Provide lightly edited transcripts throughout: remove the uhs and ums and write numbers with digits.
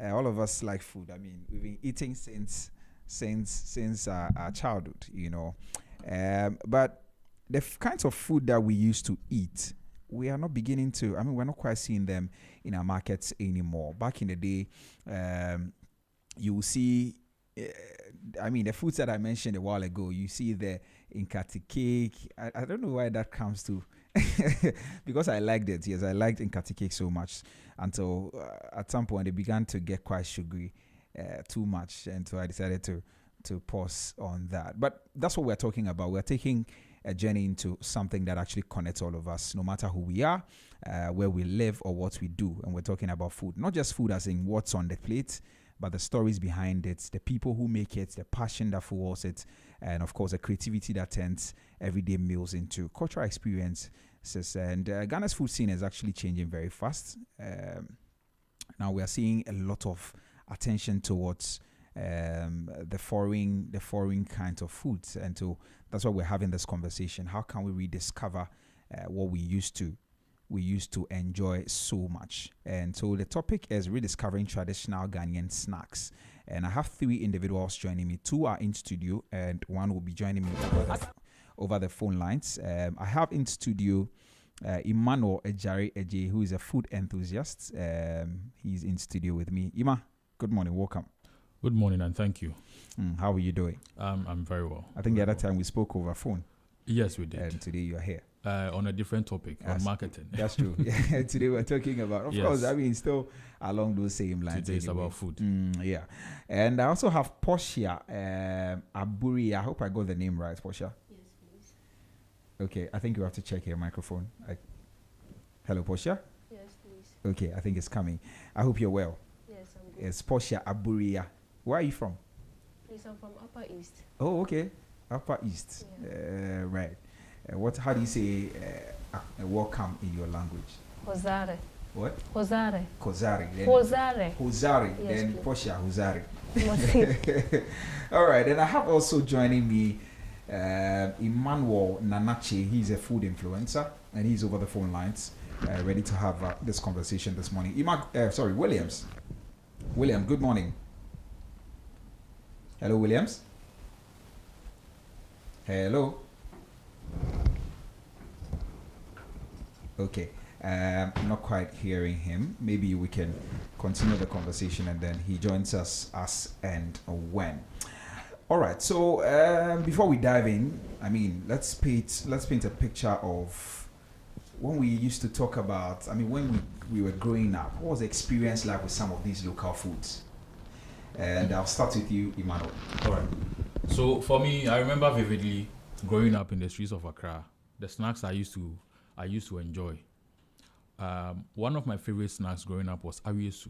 All of us like food. I mean, we've been eating since our childhood, but the kinds of food that we used to eat, we are not beginning to. I mean, we're not quite seeing them in our markets anymore. Back in the day, you will see. I mean, the foods that I mentioned a while ago, you see the Nkati cake. I don't know why that comes to, because I liked it. Yes, I liked Nkati cake so much until at some point it began to get quite sugary, too much, and so I decided to pause on that. But that's what we're talking about. We're taking a journey into something that actually connects all of us, no matter who we are, where we live, or what we do. And we're talking about food, not just food as in what's on the plate, but the stories behind it, the people who make it, the passion that fuels it, and of course the creativity that turns everyday meals into cultural experiences. And Ghana's food scene is actually changing very fast. Now we are seeing a lot of attention towards the foreign kinds of foods, and so that's why we're having this conversation. How can we rediscover what we used to enjoy so much? And so the topic is rediscovering traditional Ghanaian snacks. And I have 3 individuals joining me. 2 are in studio, and 1 will be joining me over the phone lines. I have in studio Emmanuel Ejare Eje, who is a food enthusiast. He's in studio with me. Ima, good morning. Welcome. Good morning, and thank you. How are you doing? I'm very well. I think the other time we spoke over phone. Yes, we did. And today you are here. On a different topic, on marketing. That's true. Yeah, today we're talking about, of course, I mean, still along those same lines. Today it's about food. Yeah. And I also have Portia Aburi. I hope I got the name right, Portia. Yes, please. Okay, I think you have to check your microphone. Hello, Portia? Yes, please. Okay, I think it's coming. I hope you're well. Yes, I'm good. It's Portia Aburia. Where are you from? Please, I'm from Upper East. Oh, okay. Upper East. Yeah. Right. How do you say welcome in your language? Hozare. What? Hozare. Kozari. Hozare. Hozari. Yes, Then please. Portia Hozari. All right. And I have also joining me Emmanuel Nanache. He's a food influencer, and he's over the phone lines, ready to have this conversation this morning. Williams. William, good morning. Hello, Williams. Hello. Okay, I'm not quite hearing him. Maybe we can continue the conversation and then he joins us as and when. All right, so before we dive in, I mean, let's paint a picture of when we used to talk about, I mean, when we were growing up, what was the experience like with some of these local foods? And I'll start with you, Emmanuel. All right. So for me, I remember vividly growing up in the streets of Accra, the snacks I used to enjoy. One of my favorite snacks growing up was awiesu.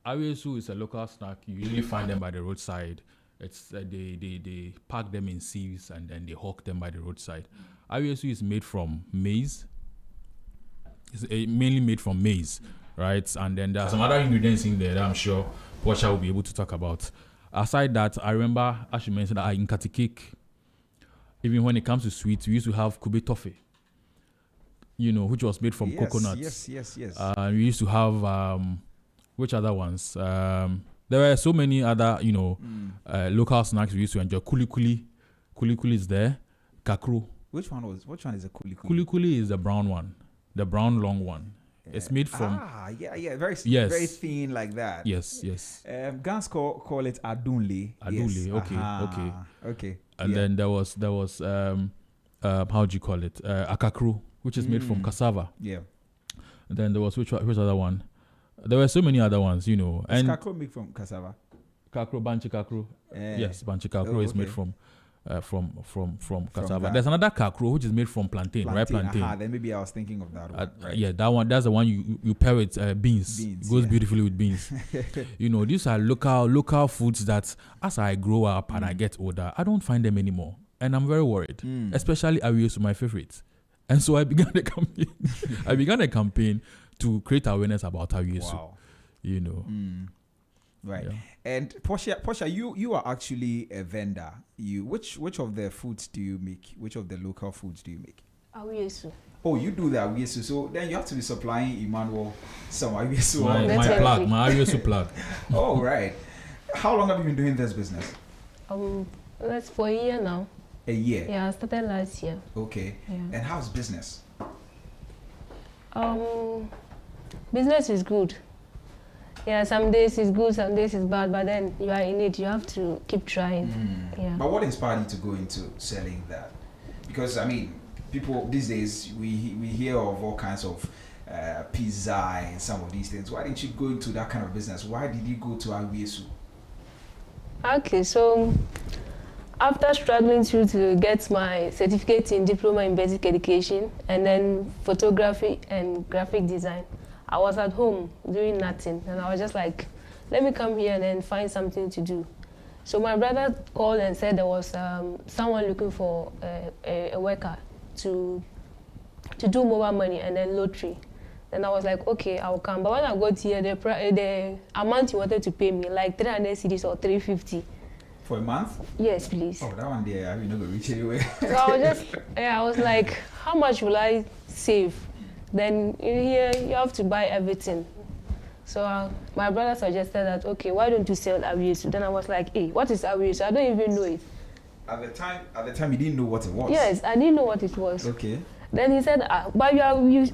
Awiesu is a local snack. You usually find them by the roadside. It's they pack them in sieves and then they hawk them by the roadside. Awiesu is made from maize. It's mainly made from maize, right? And then there are some other ingredients in there that I'm sure Portia will be able to talk about. Aside that, I remember, as you mentioned, Nkati cake. Even when it comes to sweets, we used to have kube toffee, which was made from coconuts. Yes. We used to have, which other ones? There were so many other, local snacks we used to enjoy. Kuli kuli. Kuli kuli is there. Kakru. Which one is a kuli kuli? Kuli kuli is the brown one. The brown long one. It's made from... very thin like that. Yes. Gans call it adunle. Adunle, okay. And then there was how do you call it? Akakru, which is made from cassava. Yeah. And then there was which other one? There were so many other ones, And is kakru made from cassava? Kakru, banchi kakru. Yes, banchi kakru is made from cassava. That. There's another kakru which is made from plantain. Right plantain. Then maybe I was thinking of that one. Right. Yeah, that one. That's the one you pair with beans. It goes beautifully with beans. These are local foods that as I grow up and I get older, I don't find them anymore, and I'm very worried. Especially awiesu, my favorite. And so I began a campaign. I began a campaign to create awareness about awiesu. Wow. Right. Yeah. And Portia, you are actually a vendor. Which of the foods do you make? Which of the local foods do you make? Awiesu. Oh, you do that, yes. So then you have to be supplying Emmanuel some Awiesu. My ROUNDTABLE plug. Oh, right. How long have you been doing this business? That's for a year now. A year? Yeah, I started last year. Okay. Yeah. And how's business? Business is good. Yeah, some days it's good, some days it's bad, but then you are in it, you have to keep trying. Yeah. But what inspired you to go into selling that? Because, I mean, people these days, we hear of all kinds of pizza and some of these things. Why didn't you go into that kind of business? Why did you go to Awiesu? Okay, so after struggling to get my certificate in diploma in basic education and then photography and graphic design, I was at home doing nothing, and I was just like, let me come here and then find something to do. So my brother called and said there was someone looking for a worker to do mobile money and then lottery. Then I was like, okay, I'll come. But when I got here, the amount he wanted to pay me, like 300 cedis or 350. For a month? Yes, please. Oh, that one there, I will not reach anywhere. So I was like, how much will I save? Then in here, you have to buy everything. So my brother suggested that, okay, why don't you sell Awiesu? Then I was like, hey, what is Awiesu? I don't even know it. At the time, you didn't know what it was? Yes, I didn't know what it was. Okay. Then he said, but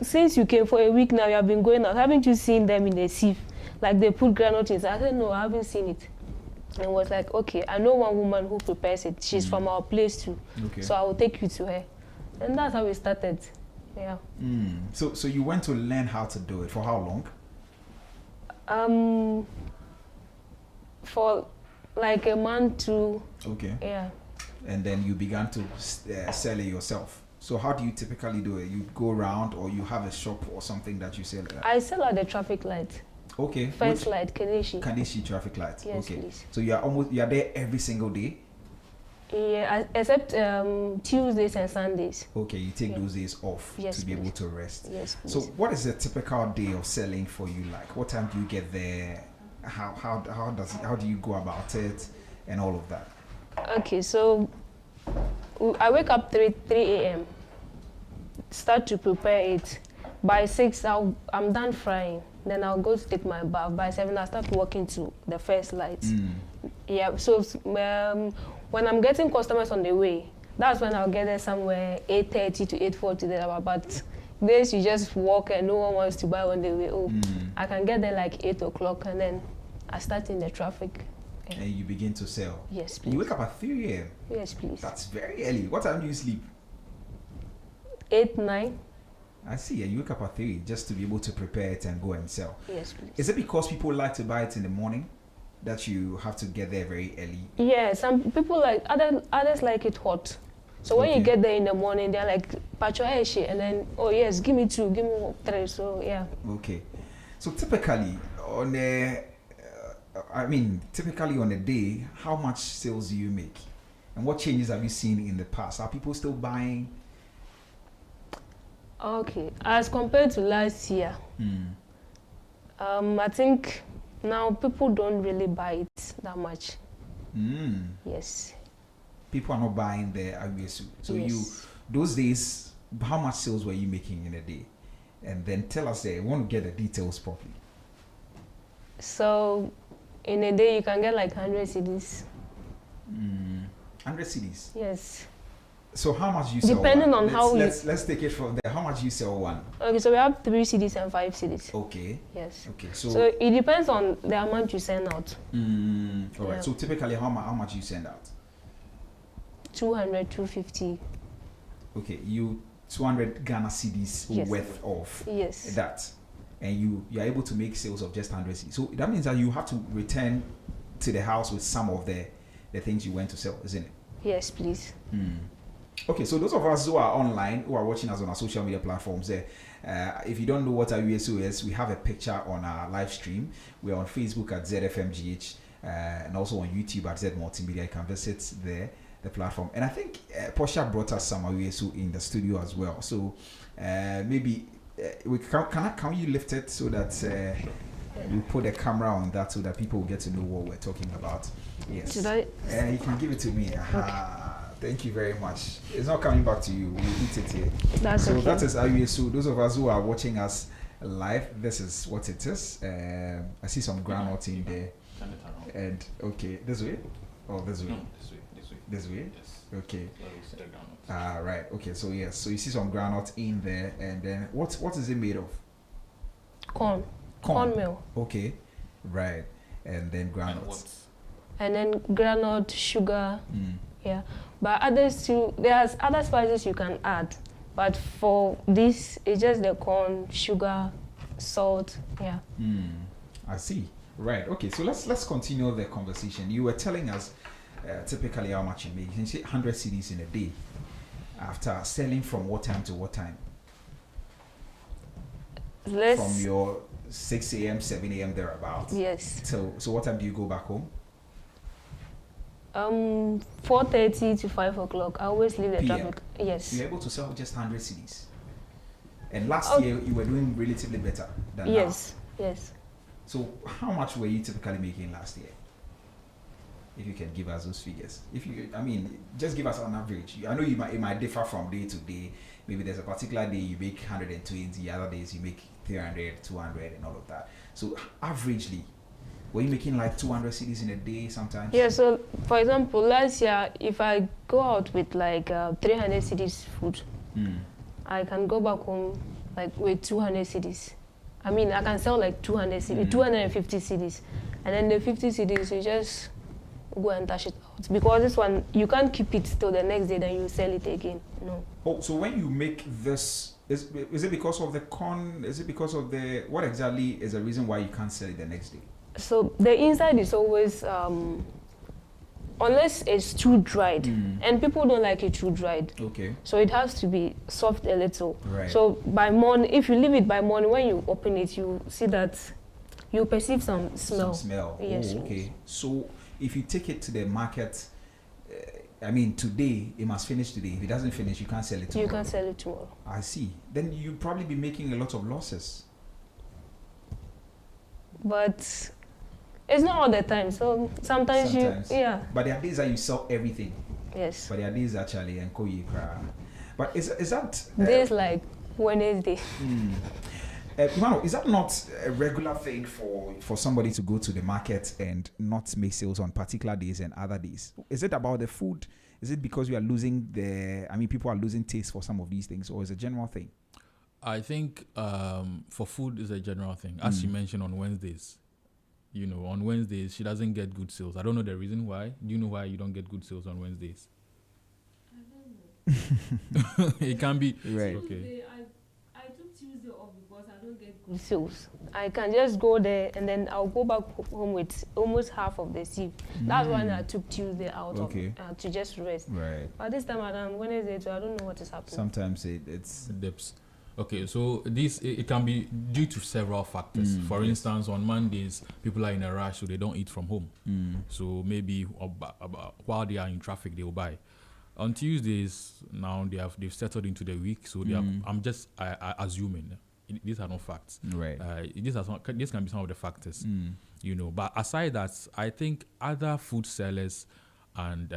since you came for a week now, you have been going out. Haven't you seen them in the sieve? Like they put granite in. I said, no, I haven't seen it. And was like, okay, I know one woman who prepares it. She's from our place too. Okay. So I will take you to her. And that's how we started. Yeah. So you went to learn how to do it. For how long? For like a month to. Okay. Yeah. And then you began to sell it yourself. So how do you typically do it? You go around, or you have a shop or something that you sell at? I sell at the traffic light. Okay. First light, Kaneshi. Kaneshi traffic light. Yes, okay. Please. So you are there every single day? Yeah, except Tuesdays and Sundays. Okay, you take those days off to be able to rest. Yes, please. So what is a typical day of selling for you like? What time do you get there? How do you go about it and all of that? Okay, so I wake up 3 a.m. Start to prepare it. By 6, I'm done frying. Then I'll go to take my bath. By 7, I start walking to the first light. Yeah, so when I'm getting customers on the way, that's when I'll get there somewhere 8:30 to 8:40 there. But days you just walk and no one wants to buy on the way. I can get there like 8 o'clock and then I start in the traffic. Yeah. And you begin to sell? Yes, please. You wake up at 3 a.m.? Yes, please. That's very early. What time do you sleep? 8, 9. I see. And you wake up at 3 just to be able to prepare it and go and sell. Yes, please. Is it because people like to buy it in the morning that you have to get there very early? Yeah, some people like, others like it hot. So when you get there in the morning, they're like, Pacho Eshe, and then, oh yes, give me 2, give me 3. So yeah. Okay. So typically on a day, how much sales do you make? And what changes have you seen in the past? Are people still buying? Okay, as compared to last year, I think now people don't really buy it that much. Yes. People are not buying the Awiesu. So those days, how much sales were you making in a day? And then tell us there. I want to get the details properly. So in a day, you can get like 100 CDs. 100 CDs? Yes. So how much you sell? Depending one? on how let's take it from there. How much you sell one? Okay, so we have 3 CDs and 5 CDs. Okay. Yes. Okay. So it depends on the amount you send out. All right. So typically, how much you send out? 200, 250. Okay, 200 Ghana cedis worth of that, and you are able to make sales of just 100 cedis. So that means that you have to return to the house with some of the things you went to sell, isn't it? Yes, please. Okay, so those of us who are online, who are watching us on our social media platforms, if you don't know what Awiesu is, we have a picture on our live stream. We're on Facebook at ZFMGH and also on YouTube at Z Multimedia. You can visit there. The platform, and I think Portia brought us some Awiesu in the studio as well. So maybe can you lift it so that we put a camera on that so that people will get to know what we're talking about? Yes. Should I? You can give it to me. Okay. Thank you very much. It's not coming back to you. We eat it here. That's So okay. that is IUSU. Those of us who are watching us live, this is what it is. I see some groundnut in there. Turn it around. And okay, this way? Oh, this way? No, this way. This way. This way? Yes. Okay. So we set it down. Right. Okay. So yes. So you see some groundnut in there, and then what is it made of? Corn. Cornmeal. Okay. Right. And then And groundnuts. what? And then granite, sugar. Mm. Yeah. But others too, there's other spices you can add. But for this, it's just the corn, sugar, salt. Yeah. I see. Right. Okay. So let's continue the conversation. You were telling us typically how much you make. You can say 100 CDs in a day. After selling from what time to what time? Let's. From your 6 a.m., 7 a.m. thereabouts. Yes. So what time do you go back home? 4:30 to 5 o'clock. I always leave the PM. traffic. Yes. You're able to sell just 100 CDs. And last Oh. year you were doing relatively better than Yes. Yes. now. So how much were you typically making last year? If you can give us those figures. If you, I mean, just give us an average. I know it might differ from day to day. Maybe there's a particular day you make 120, other days you make 300, 200 and all of that. So averagely, were you making like 200 CDs in a day sometimes? Yeah. So, for example, last year, if I go out with like 300 CDs food, I can go back home like with 200 CDs. I mean, I can sell like 200 CDs, 250 CDs, and then the 50 CDs you just go and dash it out, because this one you can't keep it till the next day, then you sell it again. No. Oh, so when you make this, is it because of the corn? Is it because of the, what exactly is the reason why you can't sell it the next day? So the inside is always, unless it's too dried, and people don't like it too dried. Okay. So it has to be soft a little. Right. So by morning, if you leave it by morning, when you open it, you see that you perceive some smell. Some smell. Yes. Oh, okay. So if you take it to the market, I mean, today, it must finish today. If it doesn't finish, you can't sell it tomorrow. You can sell it tomorrow. I see. Then you'll probably be making a lot of losses. But it's not all the time. So sometimes. Yeah. But there are days that you sell everything. Yes. But there are days actually and call you cry. But is that Days like Wednesday. Mano, is that not a regular thing for somebody to go to the market and not make sales on particular days and other days? Is it about the food? Is it because we are losing people are losing taste for some of these things, or is it a general thing? I think for food is a general thing. As she mentioned on Wednesdays, on Wednesdays she doesn't get good sales. I don't know the reason why. Do you know why you don't get good sales on Wednesdays? I don't know. It can be Right. okay. Tuesday, I took Tuesday off because I don't get Good sales. I can just go there and then I'll go back home with almost half of the sieve. That's why I took Tuesday out Okay. of to just rest. Right. But this time around Wednesday, so I don't know what is happening. Sometimes it's Dips. Okay, so this it can be due to several factors. For instance, on Mondays, people are in a rush, so they don't eat from home. So maybe while they are in traffic, they will buy. On Tuesdays, now they've settled into the week, so they are, I'm just assuming. These are not facts. right. This can be some of the factors, But aside that, I think other food sellers and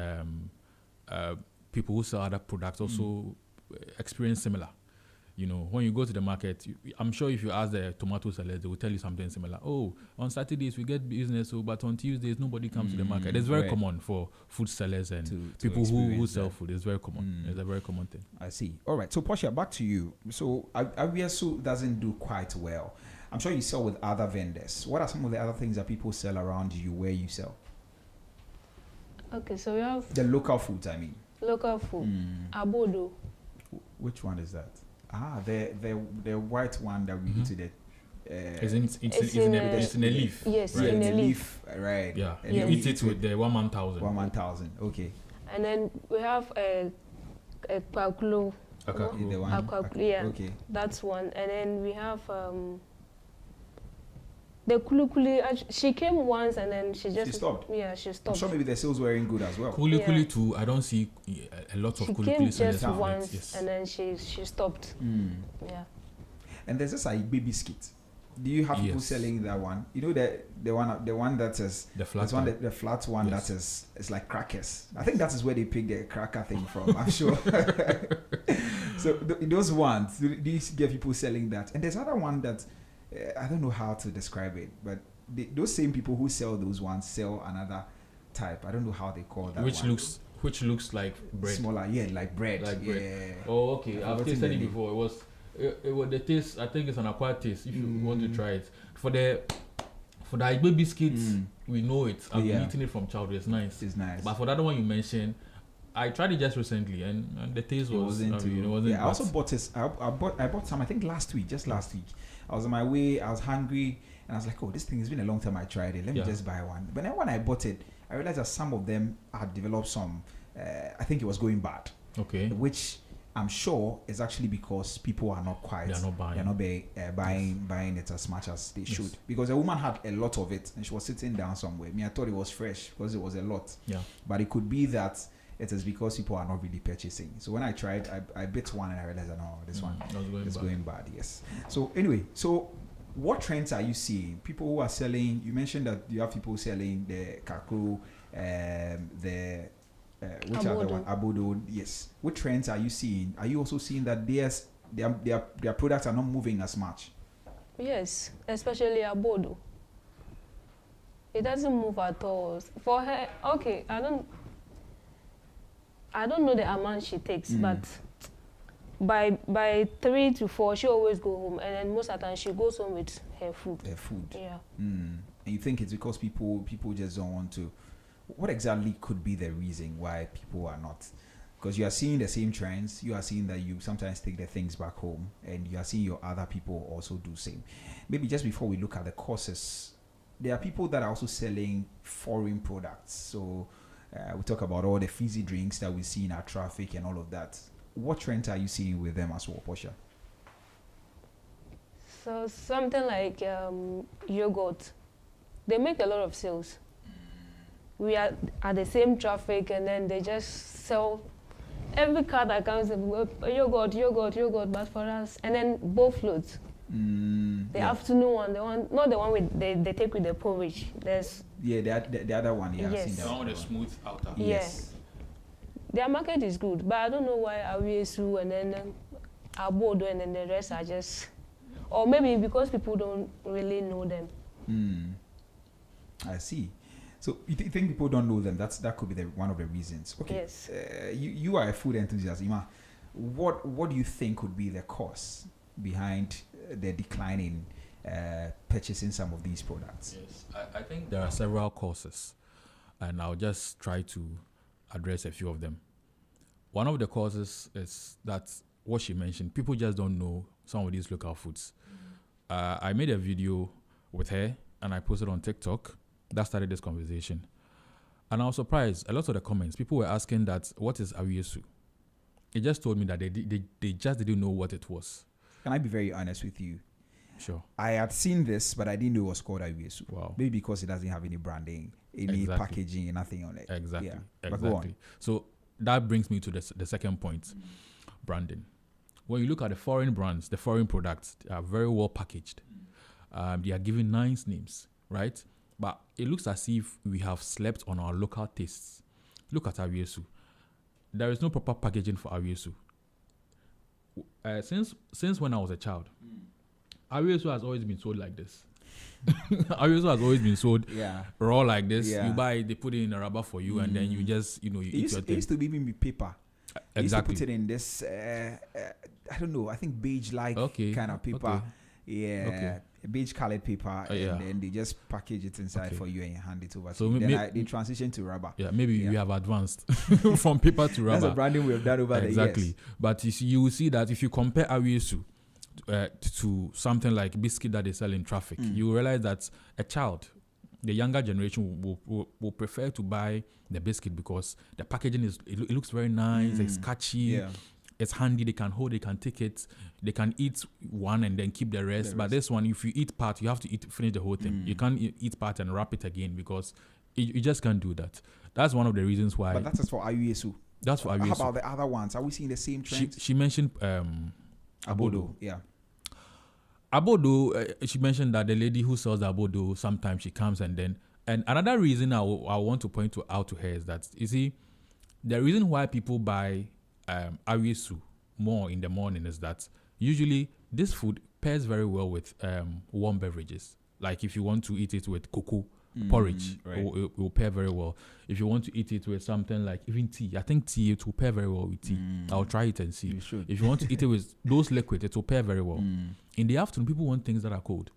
people who sell other products also experience similar. When you go to the market, I'm sure if you ask the tomato sellers, they will tell you something similar. Oh, on Saturdays we get business, but on Tuesdays nobody comes to the market. It's very right. common for food sellers and To people who experience sell that. food. It's very common. It's a very common thing. I see. All right. So Portia, back to you. So Awiasu doesn't do quite well. I'm sure you sell with other vendors. What are some of the other things that people sell around you where you sell? Okay, so we have The local foods, I mean. local food. Abodo. Which one is that? The white one that we eat it. It's in a leaf. Yes, right? in a leaf. Right. Yeah, And you Yeah. eat it with the 1,000. 1,000. Okay. And then we have a kwakulo. Akaku. The one. Yeah. Okay. That's one. And then we have the kulukuli. She came once and then she just stopped? Yeah, she I'm stopped. sure maybe the sales weren't good as well. Kuli Yeah. too. I don't see a lot of She kuli came sellers just on it. once Yes. and then she stopped. Yeah. And there's this Igbe biscuit. Do you have people Yes. selling that one? You know the one that is The flat one type. the flat one Yes. that is it's like crackers. I think that is where they pick the cracker thing from. I'm sure. So those ones, do you get people selling that? And there's other one that I don't know how to describe it, but those same people who sell those ones sell another type. I don't know how they call that. which one. looks like bread. Smaller, yeah, like bread. Like yeah. bread. Oh, okay. I've I've forgotten tasted the it name. before. It was the taste. I think it's an acquired taste. If you want to try it, for the Igbe biscuits, we know it. I've been eating it from childhood. It's nice. It's nice. But for the other one you mentioned, I tried it just recently, and the taste It wasn't. wasn't. It wasn't. Yeah, I also bought this. I bought some. I think last week, just last week. I was on my way. I was hungry, and I was like, "Oh, this thing has been a long time. I tried it. Let me Yeah. just buy one." But then when I bought it, I realized that some of them had developed some. I think it was going bad, Okay. which I'm sure is actually because people are not quite. They're not buying. They're not buying it as much as they Yes. should. Because the woman had a lot of it, and she was sitting down somewhere. Me, I thought it was fresh because it was a lot. Yeah. But it could be that it is because people are not really purchasing. So when I tried, I bit one and I realized that no, this one was is going going bad. Yes. So anyway, what trends are you seeing? People who are selling. You mentioned that you have people selling the kakro, the which other one? Abodo. Yes. What trends are you seeing? Are you also seeing that their products are not moving as much? Yes, especially Abodo. It doesn't move at all. For her, okay, I don't know the amount she takes, but by 3 to 4, she always go home, and then most of the time she goes home with her food. Their food. Yeah. And you think it's because people just don't want to. What exactly could be the reason why people are not? Because you are seeing the same trends. You are seeing that you sometimes take the things back home, and you are seeing your other people also do same. Maybe just before we look at the causes, there are people that are also selling foreign products. So we talk about all the fizzy drinks that we see in our traffic and all of that. What trends are you seeing with them as well, Portia? So something like yogurt, they make a lot of sales. We are at the same traffic, and then they just sell every car that comes in, yogurt. But for us, and then both floats. The afternoon one, not the one with they take with the porridge. There's the other one. Yeah, I've Yes. seen The that one with the smooth outer. Yes. their market is good, but I don't know why Awiesu and then Abodo and then the rest are just, or maybe because people don't really know them. I see. So you think people don't know them? That could be one of the reasons. Okay. Yes. You are a food enthusiast, Ima. What do you think could be the cause behind the decline in purchasing some of these products? Yes, I think there are several causes, and I'll just try to address a few of them. One of the causes is that what she mentioned, people just don't know some of these local foods. I made a video with her and I posted on TikTok. That started this conversation. And I was surprised. A lot of the comments, people were asking that, what is Awiesu? It just told me that they just didn't know what it was. Can I be very honest with you? Sure. I had seen this, but I didn't know it was called Awiesu. Wow. Maybe because it doesn't have any branding, any Exactly. packaging, nothing on it. Exactly. Yeah. But Exactly. go on. So that brings me to the second point, branding. When you look at the foreign brands, the foreign products, they are very well packaged. They are given nice names, right? But it looks as if we have slept on our local tastes. Look at Awiesu. There is no proper packaging for Awiesu. Since when I was a child, Awiesu has always been sold like this. Awiesu has always been sold Yeah. raw like this. Yeah. You buy it, they put it in a rubber for you, and then you just, you eat your It thing. used to even be paper. They Exactly. used to put it in this, I don't know, I think beige-like Okay, kind of paper. okay. Yeah, Okay. beige colored paper, Yeah. and then they just package it inside Okay. for you and you hand it over So to you. may- Then they transition to rubber. Yeah, maybe Yeah. we have advanced from paper to rubber. That's the branding we've done over Exactly. the years. But you will see that if you compare Awiesu to something like biscuit that they sell in traffic, you will realize that a child, the younger generation, will prefer to buy the biscuit because the packaging it looks very nice, it's catchy, Yeah. it's handy, they can hold, they can take it, they can eat one and then keep the rest. But this one, if you eat part, you have to finish the whole thing. You can't eat part and wrap it again because you just can't do that. That's one of the reasons why. But that is for Awiesu. That's for How Awiesu. about the other ones? Are we seeing the same trend? She mentioned Abodo. Yeah. Abodo, she mentioned that the lady who sells Abodo, sometimes she comes and another reason I want to point out to her is that, you see, the reason why people buy Awisu more in the morning is that usually this food pairs very well with warm beverages. Like if you want to eat it with cocoa porridge, right. it will pair very well. If you want to eat it with something like even tea, I think tea, it will pair very well with tea. I'll try it and see. You should. If you want to eat it with those liquids, it will pair very well. In the afternoon, people want things that are cold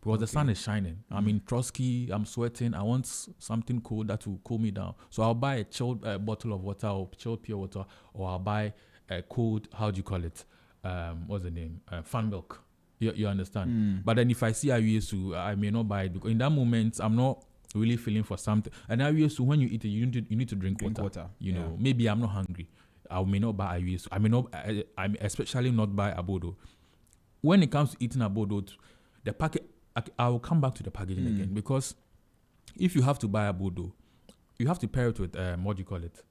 because the sun is shining. I'm in Trotsky, I'm sweating. I want something cold that will cool me down. So I'll buy a chilled bottle of water or chilled pure water, or I'll buy a cold, how do you call it? What's the name? Fan milk. You understand? But then if I see Awiyesu, I may not buy it because in that moment I'm not really feeling for something. And Awiyesu, when you eat it, you need to drink water. You know, maybe I'm not hungry. I may not buy Awiyesu. I may not. I'm especially not buy Abodo. When it comes to eating Abodo, the packet. I will come back to the packaging again, because if you have to buy Abodo, you have to pair it with what do you call it?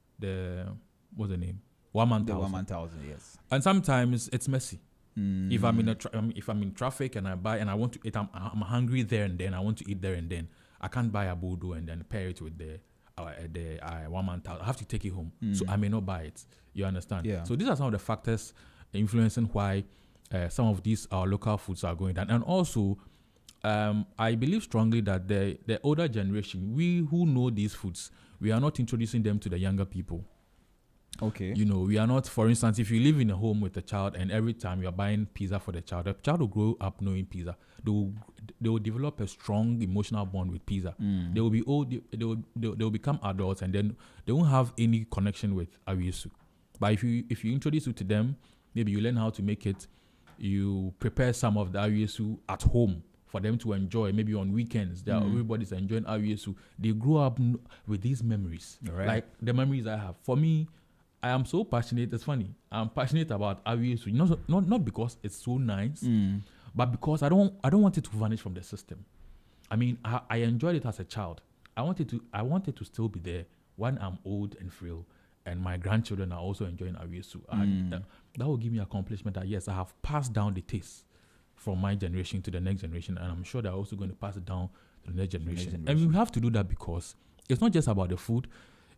What's the name? 1,000. The 1,000, yes. And sometimes it's messy. If I'm in traffic and I buy and I want to eat, I'm hungry there and then. I want to eat there and then. I can't buy Abodo and then pair it with the 1,000. I have to take it home, so I may not buy it. You understand? Yeah. So these are some of the factors influencing why some of these our local foods are going down. And also, I believe strongly that the older generation, we who know these foods, we are not introducing them to the younger people. Okay. You know, we are not, for instance, if you live in a home with a child and every time you're buying pizza for the child will grow up knowing pizza. They will develop a strong emotional bond with pizza. They will be old, they will become adults, and then they won't have any connection with Awiyesu. But if you introduce it to them, maybe you learn how to make it, you prepare some of the Awiyesu at home for them to enjoy. Maybe on weekends, everybody's enjoying Awiyesu. They grow up with these memories, right. Like the memories I have. For me, I am so passionate. It's funny. I'm passionate about Awiyesu, not because it's so nice, but because I don't want it to vanish from the system. I mean, I enjoyed it as a child. I want it to still be there when I'm old and frail, and my grandchildren are also enjoying Awiyesu. That will give me accomplishment that yes, I have passed down the taste from my generation to the next generation, and I'm sure they're also going to pass it down to the next generation. And we have to do that because it's not just about the food.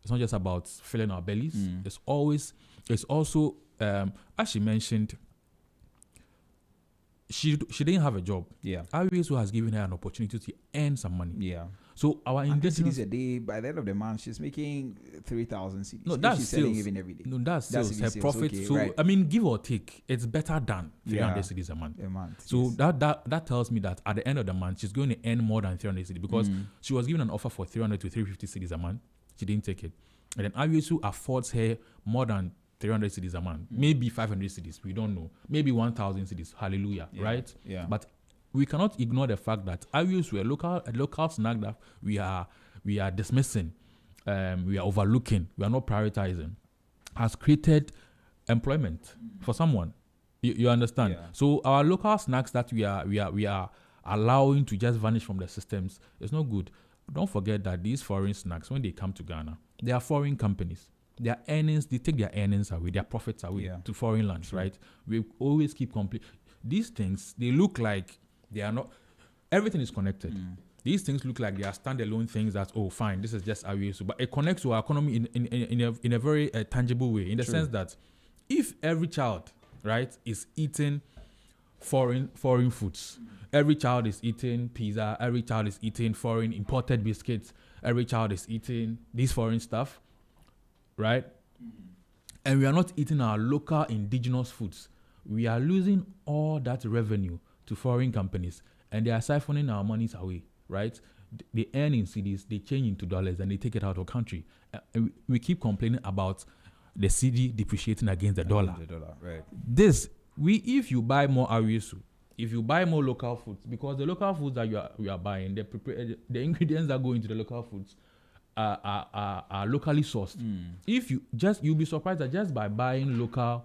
It's not just about filling our bellies. It's also, as she mentioned, she didn't have a job. Yeah. Awiyesu has given her an opportunity to earn some money. Yeah. So our indigenous a day, by the end of the month, she's making 3,000 cedis. No, that's she's sales. selling even every day. No, that's sales. Her sales. profit. Okay, so right. I mean, give or take, it's better than 300 cedis a month. So yes. that tells me that at the end of the month, she's going to earn more than 300 cedis because she was given an offer for 300 to 350 cedis a month. She didn't take it. And then Awiyesu affords her more than 300 cedis a month. Maybe 500 cedis. We don't know. Maybe 1,000 cedis. Hallelujah. Yeah. Right? Yeah. But we cannot ignore the fact that Awiyesu, a local snack that we are dismissing, we are overlooking, we are not prioritizing, has created employment for someone. You understand? Yeah. So our local snacks that we are allowing to just vanish from the systems is not good. Don't forget that these foreign snacks, when they come to Ghana, they are foreign companies. Their earnings, they take their earnings away, their profits away to foreign lands, right? We always keep these things, they look like they are not, everything is connected. These things look like they are standalone things that, oh, fine, this is just Awiyesu. But it connects to our economy in a very tangible way, in the sense that if every child, right, is eating foreign foods, every child is eating pizza, every child is eating foreign imported biscuits, every child is eating this foreign stuff, right? And we are not eating our local indigenous foods. We are losing all that revenue to foreign companies, and they are siphoning our monies away, right? They earn in cedis, they change into dollars, and they take it out of country. And we keep complaining about the cedi depreciating against the dollar. Right. If you buy more Awiyesu, if you buy more local foods, because the local foods that you are buying, the ingredients that go into the local foods are locally sourced. You'll be surprised that just by buying local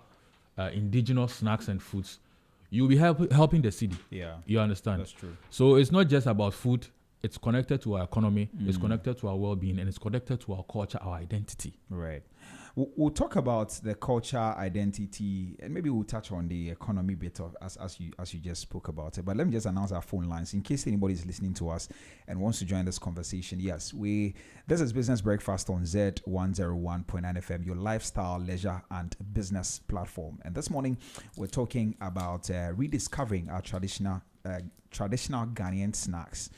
indigenous snacks and foods, you'll be helping the city. Yeah. You understand? That's true. So it's not just about food, it's connected to our economy, it's connected to our well-being, and it's connected to our culture, our identity. Right. We'll talk about the culture, identity, and maybe we'll touch on the economy bit of as you just spoke about it. But let me just announce our phone lines in case anybody is listening to us and wants to join this conversation. Yes, this is Business Breakfast on Z101.9 FM, your lifestyle, leisure, and business platform. And this morning we're talking about rediscovering our traditional Ghanaian snacks.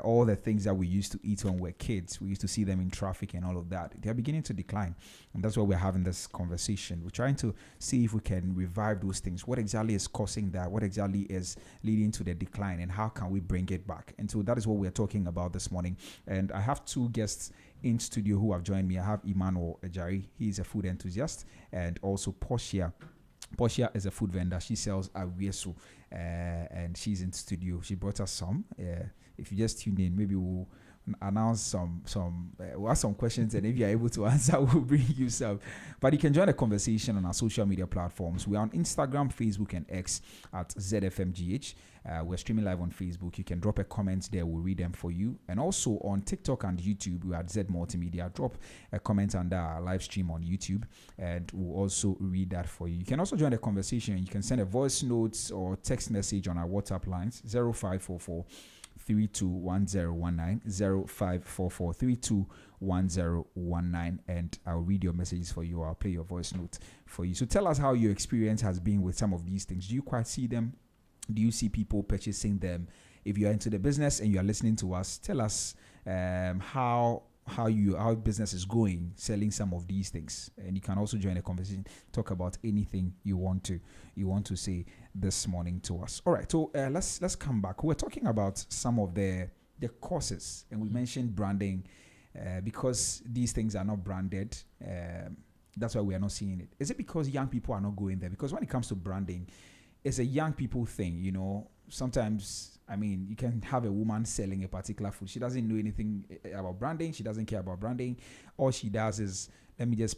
All the things that we used to eat when we were kids, we used to see them in traffic and all of that. They're beginning to decline. And that's why we're having this conversation. We're trying to see if we can revive those things. What exactly is causing that? What exactly is leading to the decline? And how can we bring it back? And so that is what we're talking about this morning. And I have two guests in studio who have joined me. I have Emmanuel Ejari. He's a food enthusiast. And also Portia. Portia is a food vendor. She sells awiesu, and she's in studio. She brought us some. If you just tune in, maybe we'll announce we'll ask some questions, and if you're able to answer, we'll bring you some. But you can join the conversation on our social media platforms. We're on Instagram, Facebook, and X at ZFMGH. We're streaming live on Facebook. You can drop a comment there. We'll read them for you. And also on TikTok and YouTube, we're at Z Multimedia. Drop a comment under our live stream on YouTube, and we'll also read that for you. You can also join the conversation. You can send a voice note or text message on our WhatsApp lines, 0544 321019, 0544 321019, and I'll read your messages for you. I'll play your voice note for you. So tell us how your experience has been with some of these things. Do you quite see them? Do you see people purchasing them? If you're into the business and you are listening to us, tell us how business is going selling some of these things. And you can also join the conversation, talk about anything you want to say this morning to us. All right, so let's come back. We're talking about some of the courses, and we mentioned branding because these things are not branded. That's why we are not seeing it. Is it because young people are not going there? Because when it comes to branding, it's a young people thing, you know. Sometimes, I mean, you can have a woman selling a particular food. She doesn't know anything about branding. She doesn't care about branding. All she does is, let me just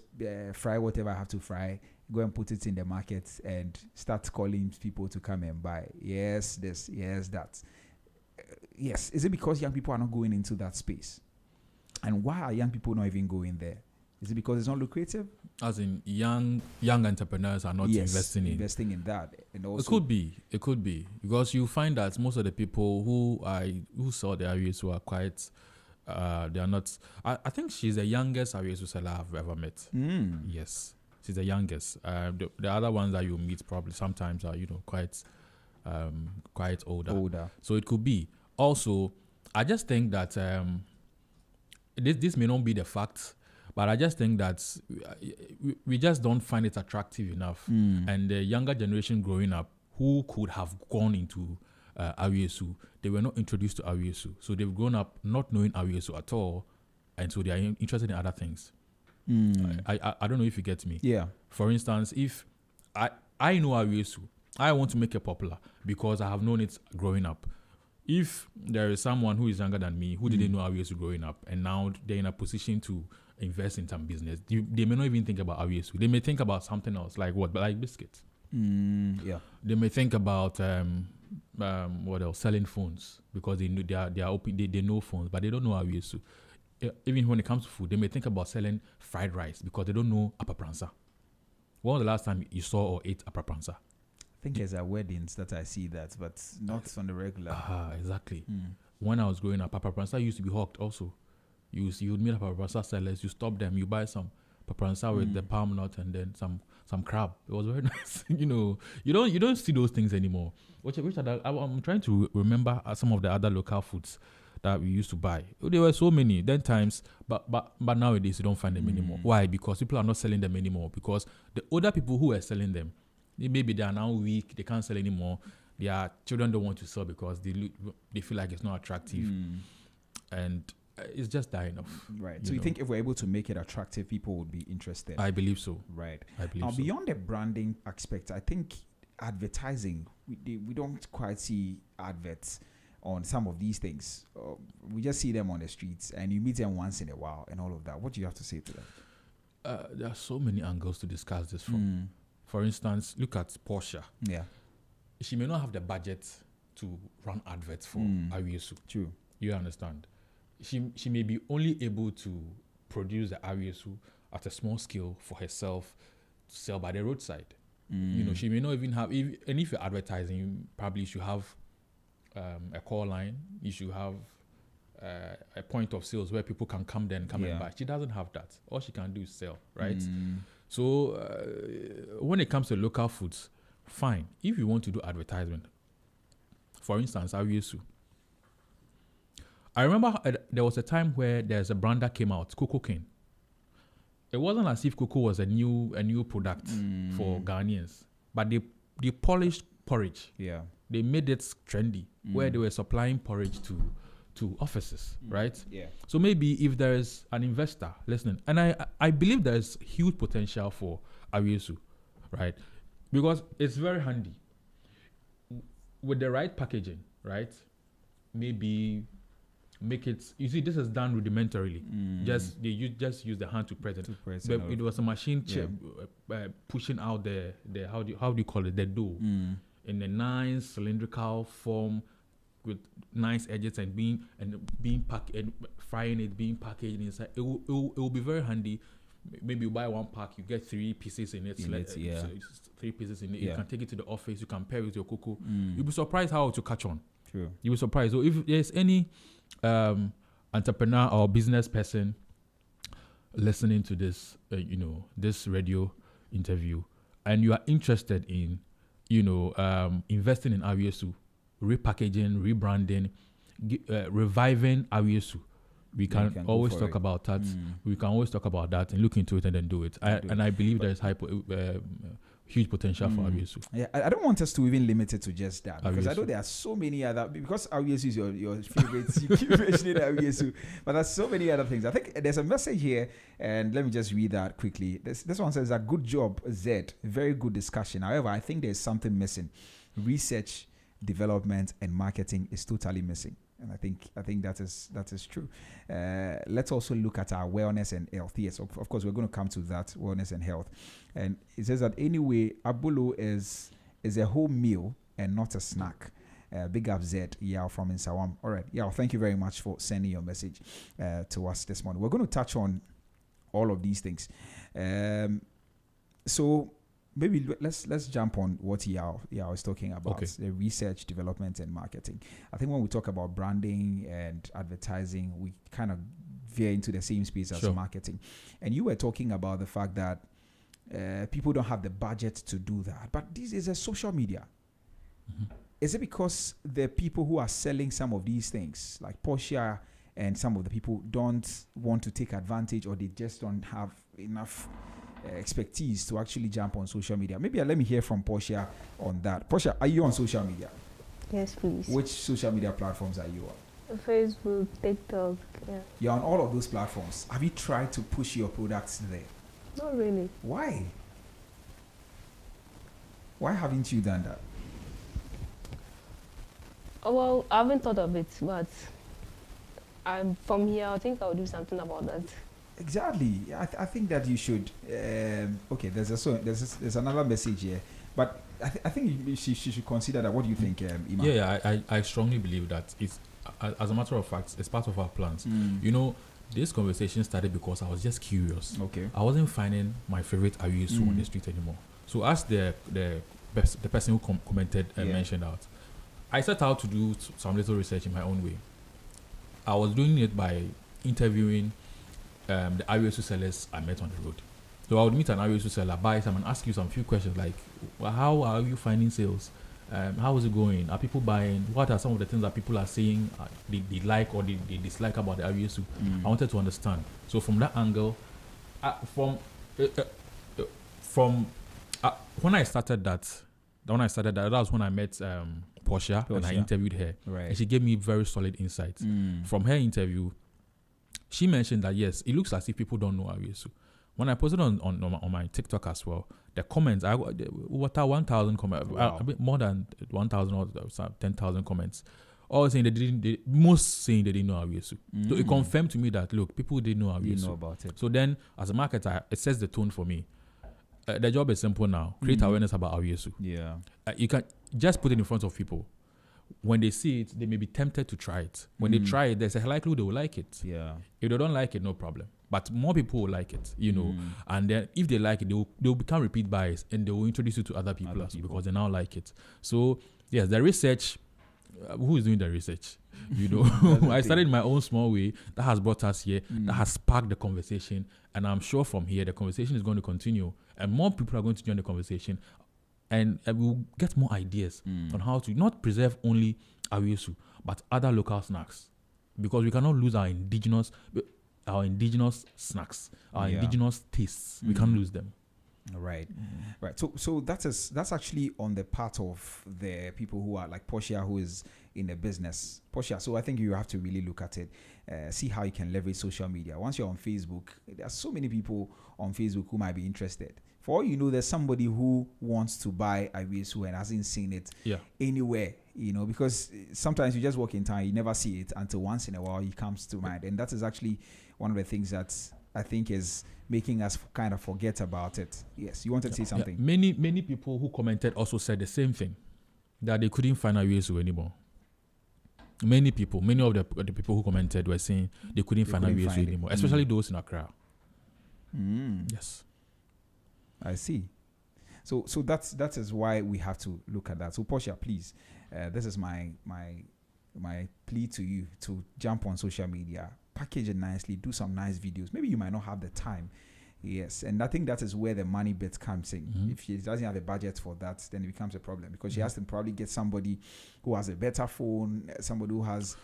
fry whatever I have to fry, go and put it in the market and start calling people to come and buy. Yes, this, yes, that. Yes. Is it because young people are not going into that space? And why are young people not even going there? Is it because it's not lucrative? As in young entrepreneurs are not investing in that. And also it could be because you find that most of the people who sell the Ariesu are quite they are not. I think she's the youngest Ariesu seller I've ever met. Yes, she's the youngest. The other ones that you meet probably sometimes are quite older. So it could be. Also, I just think that this may not be the fact. But I just think that we just don't find it attractive enough. And the younger generation growing up who could have gone into Ariesu, they were not introduced to Ariesu. So they've grown up not knowing Ariesu at all. And so they are interested in other things. I don't know if you get me. Yeah. For instance, if I know Ariesu, I want to make it popular because I have known it growing up. If there is someone who is younger than me who didn't know Ariesu growing up and now they're in a position to invest in some business, they may not even think about Ariesu. They may think about something else, like what? Like biscuits. Yeah. They may think about what else? Selling phones because they are open. They know phones, but they don't know Ariesu. Even when it comes to food, they may think about selling fried rice because they don't know apapransa. When was the last time you saw or ate apapransa? I think it's at weddings that I see that, but not on the regular. Exactly. When I was growing up, apapransa used to be hawked also. You would meet apapransa sellers, you stop them, you buy some apapransa with the palm nut and then some crab. It was very nice. You don't see those things anymore. Which other, I'm trying to remember some of the other local foods that we used to buy. There were so many then times, but nowadays you don't find them anymore. Why? Because people are not selling them anymore. Because the older people who are selling them, maybe they are now weak, they can't sell anymore. Their children don't want to sell because they feel like it's not attractive. And it's just dying off. Right. So you think if we're able to make it attractive, people would be interested? I believe so. Right. I believe now, so. Beyond the branding aspect, I think advertising, we don't quite see adverts on some of these things. We just see them on the streets and you meet them once in a while and all of that. What do you have to say to that? There are so many angles to discuss this from. For instance, look at Portia. Yeah. She may not have the budget to run adverts for Ariesu. True. You understand? She may be only able to produce the Ariosu at a small scale for herself to sell by the roadside. You know, she may not even have, and if you're advertising, you probably should have a call line. You should have a point of sales where people can come and buy. She doesn't have that. All she can do is sell, right? So when it comes to local foods, fine. If you want to do advertisement, for instance, Ariosu. I remember there was a time where there's a brand that came out, Cocoa Cane. It wasn't as if cocoa was a new product for Ghanaians, but they polished porridge. Yeah. They made it trendy, where they were supplying porridge to offices, right? Yeah. So maybe if there is an investor listening, and I believe there is huge potential for Ariosu, right? Because it's very handy. With the right packaging, right? Maybe make it, you see, this is done rudimentarily. Just use the hand to press it. But it was a machine pushing out the how do you call it, the dough in a nice cylindrical form with nice edges and being packed and frying it, being packaged inside. It will be very handy. Maybe you buy one pack, you get 3 pieces in it. So 3 pieces in it. You can take it to the office. You can pair it with your cocoa. You'll be surprised how it will catch on. True. You'll be surprised. So if there's any entrepreneur or business person listening to this, this radio interview, and you are interested in, investing in Ariosu, repackaging, rebranding, reviving Ariosu, we can always talk about that. We can always talk about that and look into it and then do it. I believe there is huge potential for Ariosu. Yeah, I don't want us to even limit it to just that, because I know there are so many other, because Ariosu is your favorite, you keep mentioning Ariosu, but there's so many other things. I think there's a message here, and let me just read that quickly. This one says, a good job, Z, very good discussion. However, I think there's something missing. Research, development, and marketing is totally missing. And I think that is true. Let's also look at our wellness and health. Yes, of course, we're going to come to that, wellness and health. And it says that anyway, Abulo is a whole meal and not a snack. Big up Z, Yao from Insawam. All right, Yao, thank you very much for sending your message to us this morning. We're going to touch on all of these things. So maybe let's jump on what Yao is talking about, the research, development, and marketing. I think when we talk about branding and advertising, we kind of veer into the same space as marketing. And you were talking about the fact that people don't have the budget to do that. But this is a social media. Is it because the people who are selling some of these things, like Portia and some of the people, don't want to take advantage, or they just don't have enough expertise to actually jump on social media? Maybe let me hear from Portia on that. Portia, are you on social media? Yes, please. Which social media platforms are you on? Facebook, TikTok, yeah. You're on all of those platforms. Have you tried to push your products there? Not really. Why? Why haven't you done that? Oh, well, I haven't thought of it, but from here, I think I'll do something about that. Exactly. I think that you should. Okay, there's another message here, but I think she should consider that. What do you think, Iman? Yeah, I strongly believe that it's, as a matter of fact, it's part of our plans. This conversation started because I was just curious. Okay. I wasn't finding my favorite Ariosu on the street anymore. So as the person who commented and mentioned out, I set out to do some little research in my own way. I was doing it by interviewing the Ariosu sellers I met on the road. So I would meet an Ariosu seller, buy some, and ask you some few questions like, well, how are you finding sales? How is it going? Are people buying? What are some of the things that people are saying they like or they dislike about the Ariosu? I wanted to understand. So from that angle, when I started that, that was when I met Portia, and I interviewed her. Right. And she gave me very solid insights. From her interview, she mentioned that yes, it looks as if people don't know Ariosu. When I posted on my TikTok as well, the comments, over 1,000 comments, a bit more than 1,000 or 10,000 comments, all saying most saying they didn't know Ariosu. So it confirmed to me that look, people didn't know Ariosu. You know about it. So then, as a marketer, it sets the tone for me. The job is simple now: create awareness about Ariosu. Yeah. You can just put it in front of people. when they see it, they may be tempted to try it. When they try it, there's a likelihood they will like it. Yeah. If they don't like it, no problem. But more people will like it, And then if they like it, they'll become repeat buyers, and they will introduce it to other people because they now like it. So yes, the research. Who is doing the research? I started in my own small way. That has brought us here. That has sparked the conversation, and I'm sure from here the conversation is going to continue, and more people are going to join the conversation, and we'll get more ideas on how to not preserve only awiesu, but other local snacks, because we cannot lose our indigenous snacks, our indigenous tastes. We can't lose them. Right. So that's actually on the part of the people who are like Portia, who is in the business. Portia, so I think you have to really look at it, see how you can leverage social media. Once you're on Facebook, there are so many people on Facebook who might be interested. For all you know, there's somebody who wants to buy awiesu and hasn't seen it anywhere, because sometimes you just walk in town, you never see it until once in a while it comes to mind. And that is actually one of the things that I think is making us kind of forget about it. Yes, you wanted to say something. Many people who commented also said the same thing, that they couldn't find awiesu anymore. Many of the people who commented were saying they couldn't find awiesu anymore, especially those in Accra. Yes. I see. So that is why we have to look at that. So Portia, please, this is my plea to you to jump on social media, package it nicely, do some nice videos. Maybe you might not have the time. Yes, and I think that is where the money bit comes in. If she doesn't have a budget for that, then it becomes a problem, because she has to probably get somebody who has a better phone, somebody who has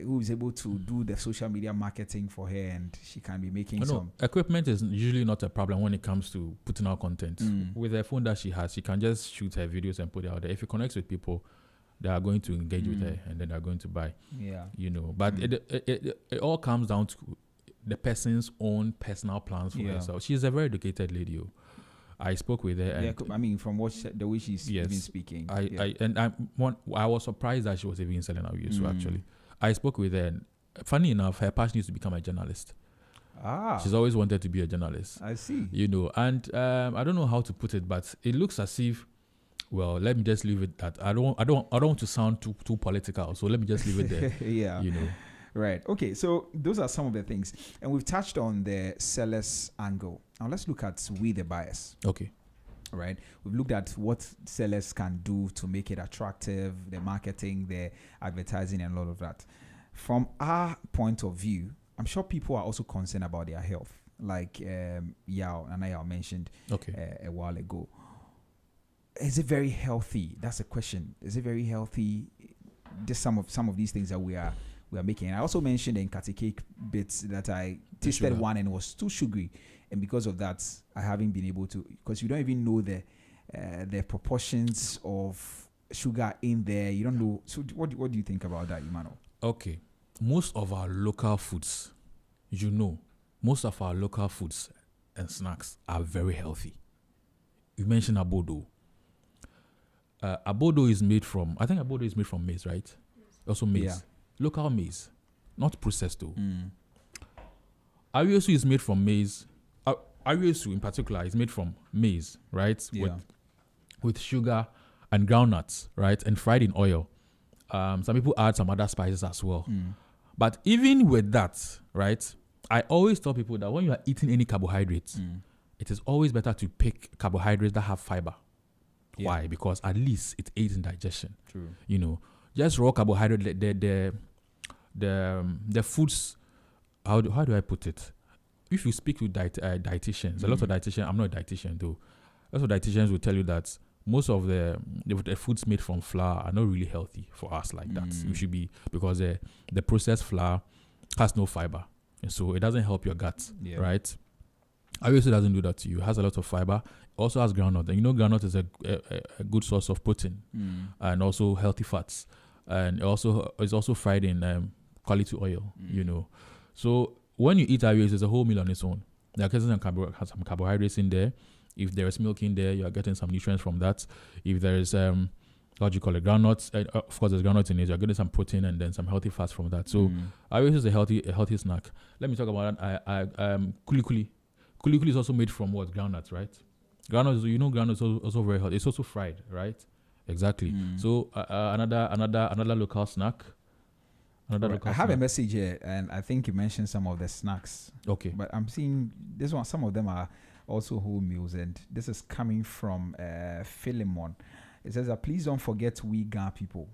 who is able to do the social media marketing for her, and she can be making some. Equipment is usually not a problem when it comes to putting out content. With the phone that she has, she can just shoot her videos and put it out there. If it connects with people, they are going to engage with her, and then they are going to buy. Yeah, But it all comes down to the person's own personal plans for herself. She's a very educated lady. I spoke with her. And I mean, from the way she's even speaking. I was surprised that she was even selling awiesu. Actually, I spoke with her, and funny enough, her passion is to become a journalist. She's always wanted to be a journalist. I see. And I don't know how to put it, but it looks as if. Well, let me just leave it that. I don't want to sound too political, so let me just leave it there. Yeah. Right. Okay. So those are some of the things, and we've touched on the seller's angle. Now let's look at we the buyers. Okay. Right. We've looked at what sellers can do to make it attractive, the marketing, the advertising, and all of that. From our point of view, I'm sure people are also concerned about their health, like Yao and I mentioned a while ago. Is it very healthy? That's a question. Is it very healthy? Just some of these things that we are making. I also mentioned in Nkati cake bits that I tasted one and it was too sugary, and because of that, I haven't been able to, because you don't even know the proportions of sugar in there. You don't know. So what do you think about that, Emmanuel? Okay, most of our local foods, most of our local foods and snacks are very healthy. You mentioned abodo. Abodo is made from, I think abodo is made from maize, right? Yes. Also maize. Yeah. Local maize. Not processed though. Awiesu is made from maize. Awiesu in particular is made from maize, right? Yeah. With sugar and groundnuts, right? And fried in oil. Some people add some other spices as well. But even with that, right? I always tell people that when you are eating any carbohydrates, it is always better to pick carbohydrates that have fiber. Yeah. Why? Because at least it aids in digestion. True. Just raw carbohydrate. The foods. How do I put it? If you speak with dietitians, a lot of dietitians. I'm not a dietitian though. A lot of dietitians will tell you that most of the foods made from flour are not really healthy for us like that. We should be, because the processed flour has no fiber, and so it doesn't help your gut, right? Obviously, doesn't do that to you. It has a lot of fiber. Also has groundnut, and groundnut is a good source of protein and also healthy fats, and it's also fried in quality oil. So when you eat awiesu, it's a whole meal on its own. There are some carbohydrates in there. If there is milk in there, you are getting some nutrients from that. If there is groundnuts, of course there's groundnuts in it, you're getting some protein and then some healthy fats from that. So awiesu is a healthy snack. Let me talk about kuli. Kuli is also made from what? Groundnuts, right? Groundnuts, groundnuts is also very healthy. It's also fried, right? Exactly. So another local snack. I have a message here, and I think you mentioned some of the snacks. Okay. But I'm seeing this one. Some of them are also whole meals, and this is coming from Philemon. It says that please don't forget we Ghana people.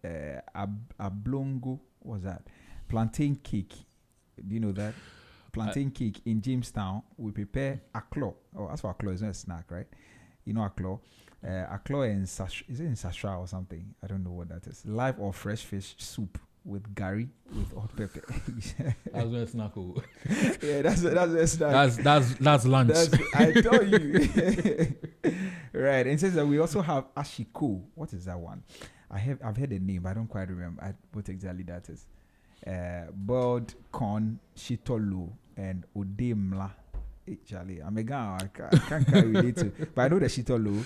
Ablongo, what's that? Plantain cake. Do you know that? Plantain cake in Jamestown. We prepare aklo. Oh, as for aklo, it's not a snack, right? You know aklo. Aklo and is it in sasha or something? I don't know what that is. Live or fresh fish soup with gari with hot pepper. That's a snack. Yeah, that's a snack. That's lunch. I tell you. Right. And it says that we also have ashiko. What is that one? I've heard the name, but I don't quite remember what exactly that is. Boiled corn, shitolo, and odemla. Charlie, I'm a guy. I can't relate to, but I know the shitolo.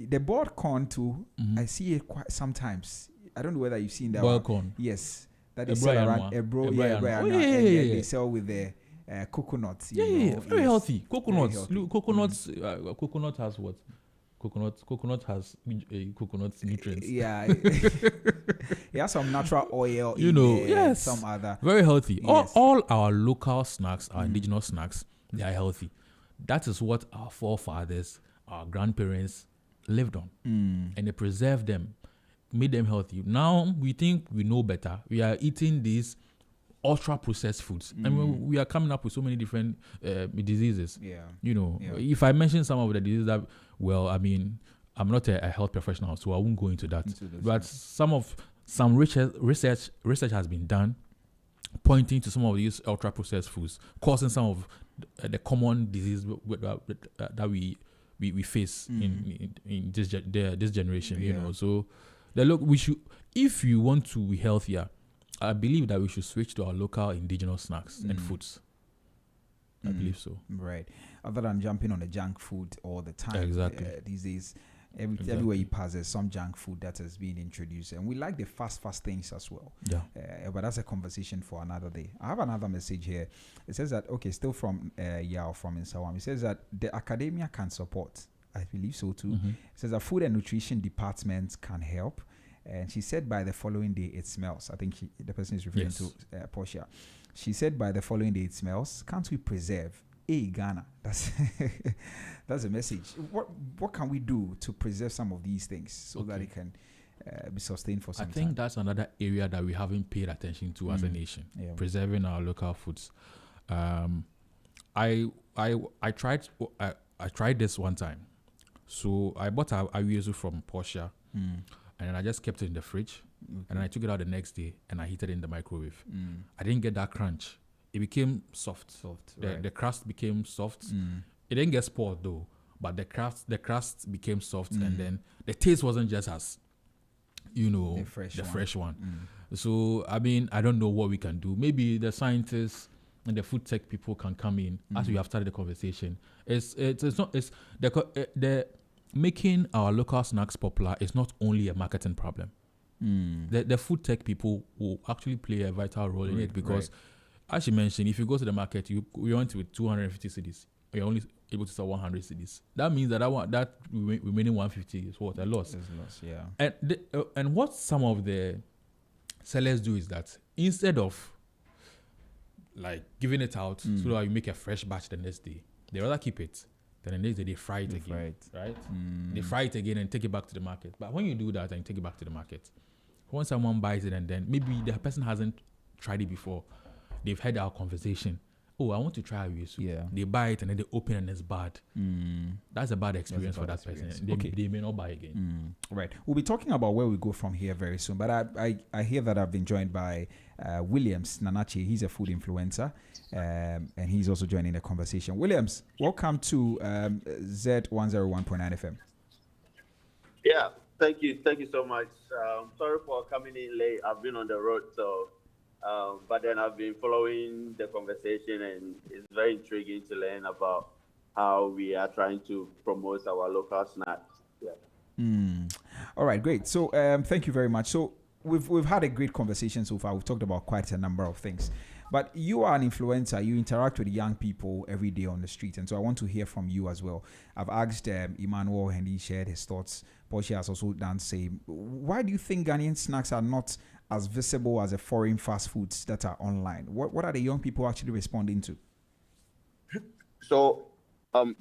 The boiled corn too. I see it quite sometimes. I don't know whether you've seen that boiled one. corn. Yes, that is sell around they sell with the coconuts. Very healthy. Coconuts. Coconut has what? Coconut has coconut nutrients. Yeah, it has some natural oil. Yes, some other very healthy. Yes. All our local snacks, our indigenous snacks, they are healthy. That is what our forefathers, our grandparents lived on, and they preserved them, made them healthy. Now we think we know better. We are eating these ultra processed foods, and we are coming up with so many different diseases. If I mention some of the diseases that, well, I mean, I'm not a health professional, so I won't go into that. But some research has been done pointing to some of these ultra processed foods causing some of the common diseases that we face in this generation. So we should, if you want to be healthier, I believe that we should switch to our local indigenous snacks and foods. I believe so. Right. Other than jumping on the junk food all the time. Exactly. These days, everywhere you pass, there's some junk food that has been introduced. And we like the fast things as well. Yeah. But that's a conversation for another day. I have another message here. It says that, still from Yao from Insawam. It says that the academia can support. I believe so too. It says that food and nutrition departments can help. And she said by the following day it smells. I think the person is referring to Portia. She said by the following day it smells. Can't we preserve? Ghana. That's a message. What can we do to preserve some of these things so that it can be sustained for some time? I think that's another area that we haven't paid attention to as a nation. Yeah. Preserving our local foods. I tried this one time. So I bought a yuzu from Portia. And then I just kept it in the fridge. And then I took it out the next day and I heated it in the microwave. I didn't get that crunch. It became soft. The crust became soft. It didn't get spoiled though, but the crust became soft, and then the taste wasn't just as, the fresh one. So I mean, I don't know what we can do. Maybe the scientists and the food tech people can come in as we have started the conversation. It's the making our local snacks popular is not only a marketing problem. The food tech people will actually play a vital role in it because, as you mentioned, if you go to the market, we went with 250 cedis, you're only able to sell 100 cedis. That means that remaining 150 is what? A loss. It's a loss, yeah. And what some of the sellers do is that instead of like giving it out so that you make a fresh batch the next day, they rather keep it. Then the next day they fry it again, right? They fry it again and take it back to the market. But when you do that and take it back to the market, when someone buys it and then maybe the person hasn't tried it before, they've had our conversation. Oh, I want to try Awisu. Yeah. They buy it and then they open and it's bad. That's a bad experience for that person. They may not buy again. Right. We'll be talking about where we go from here very soon. But I hear that I've been joined by Williams Nanache. He's a food influencer. And he's also joining the conversation. Williams, welcome to Z101.9 FM. Yeah, thank you so much. Sorry for coming in late. I've been on the road, so but then I've been following the conversation, and it's very intriguing to learn about how we are trying to promote our local snacks. Yeah. All right, great. So thank you very much. So we've had a great conversation so far. We've talked about quite a number of things. But you are an influencer. You interact with young people every day on the street, and so I want to hear from you as well. I've asked Emmanuel, and he shared his thoughts. Portia has also done same. Why do you think Ghanaian snacks are not as visible as the foreign fast foods that are online? What are the young people actually responding to? So,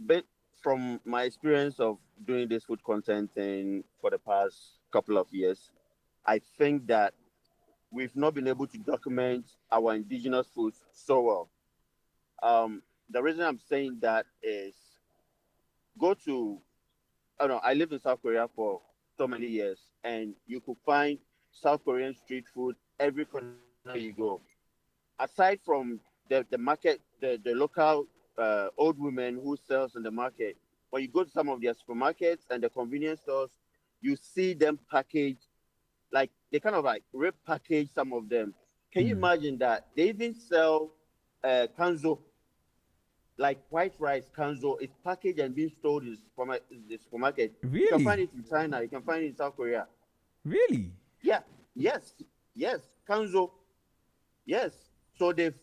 bit from my experience of doing this food content thing for the past couple of years, I think that we've not been able to document our indigenous foods so well. The reason I'm saying that is go to, I don't know, I lived in South Korea for so many years, and you could find South Korean street food every corner you go. Aside from the market, the local old women who sells in the market, when you go to some of their supermarkets and the convenience stores, you see them packaged like they kind of like repackage some of them. Can you imagine that they even sell kanzo, like white rice kanzo is packaged and being stored in the supermarket. You can find Really? it in China, you can find it in South Korea. Really? Yeah, yes, kanzo, yes. So they've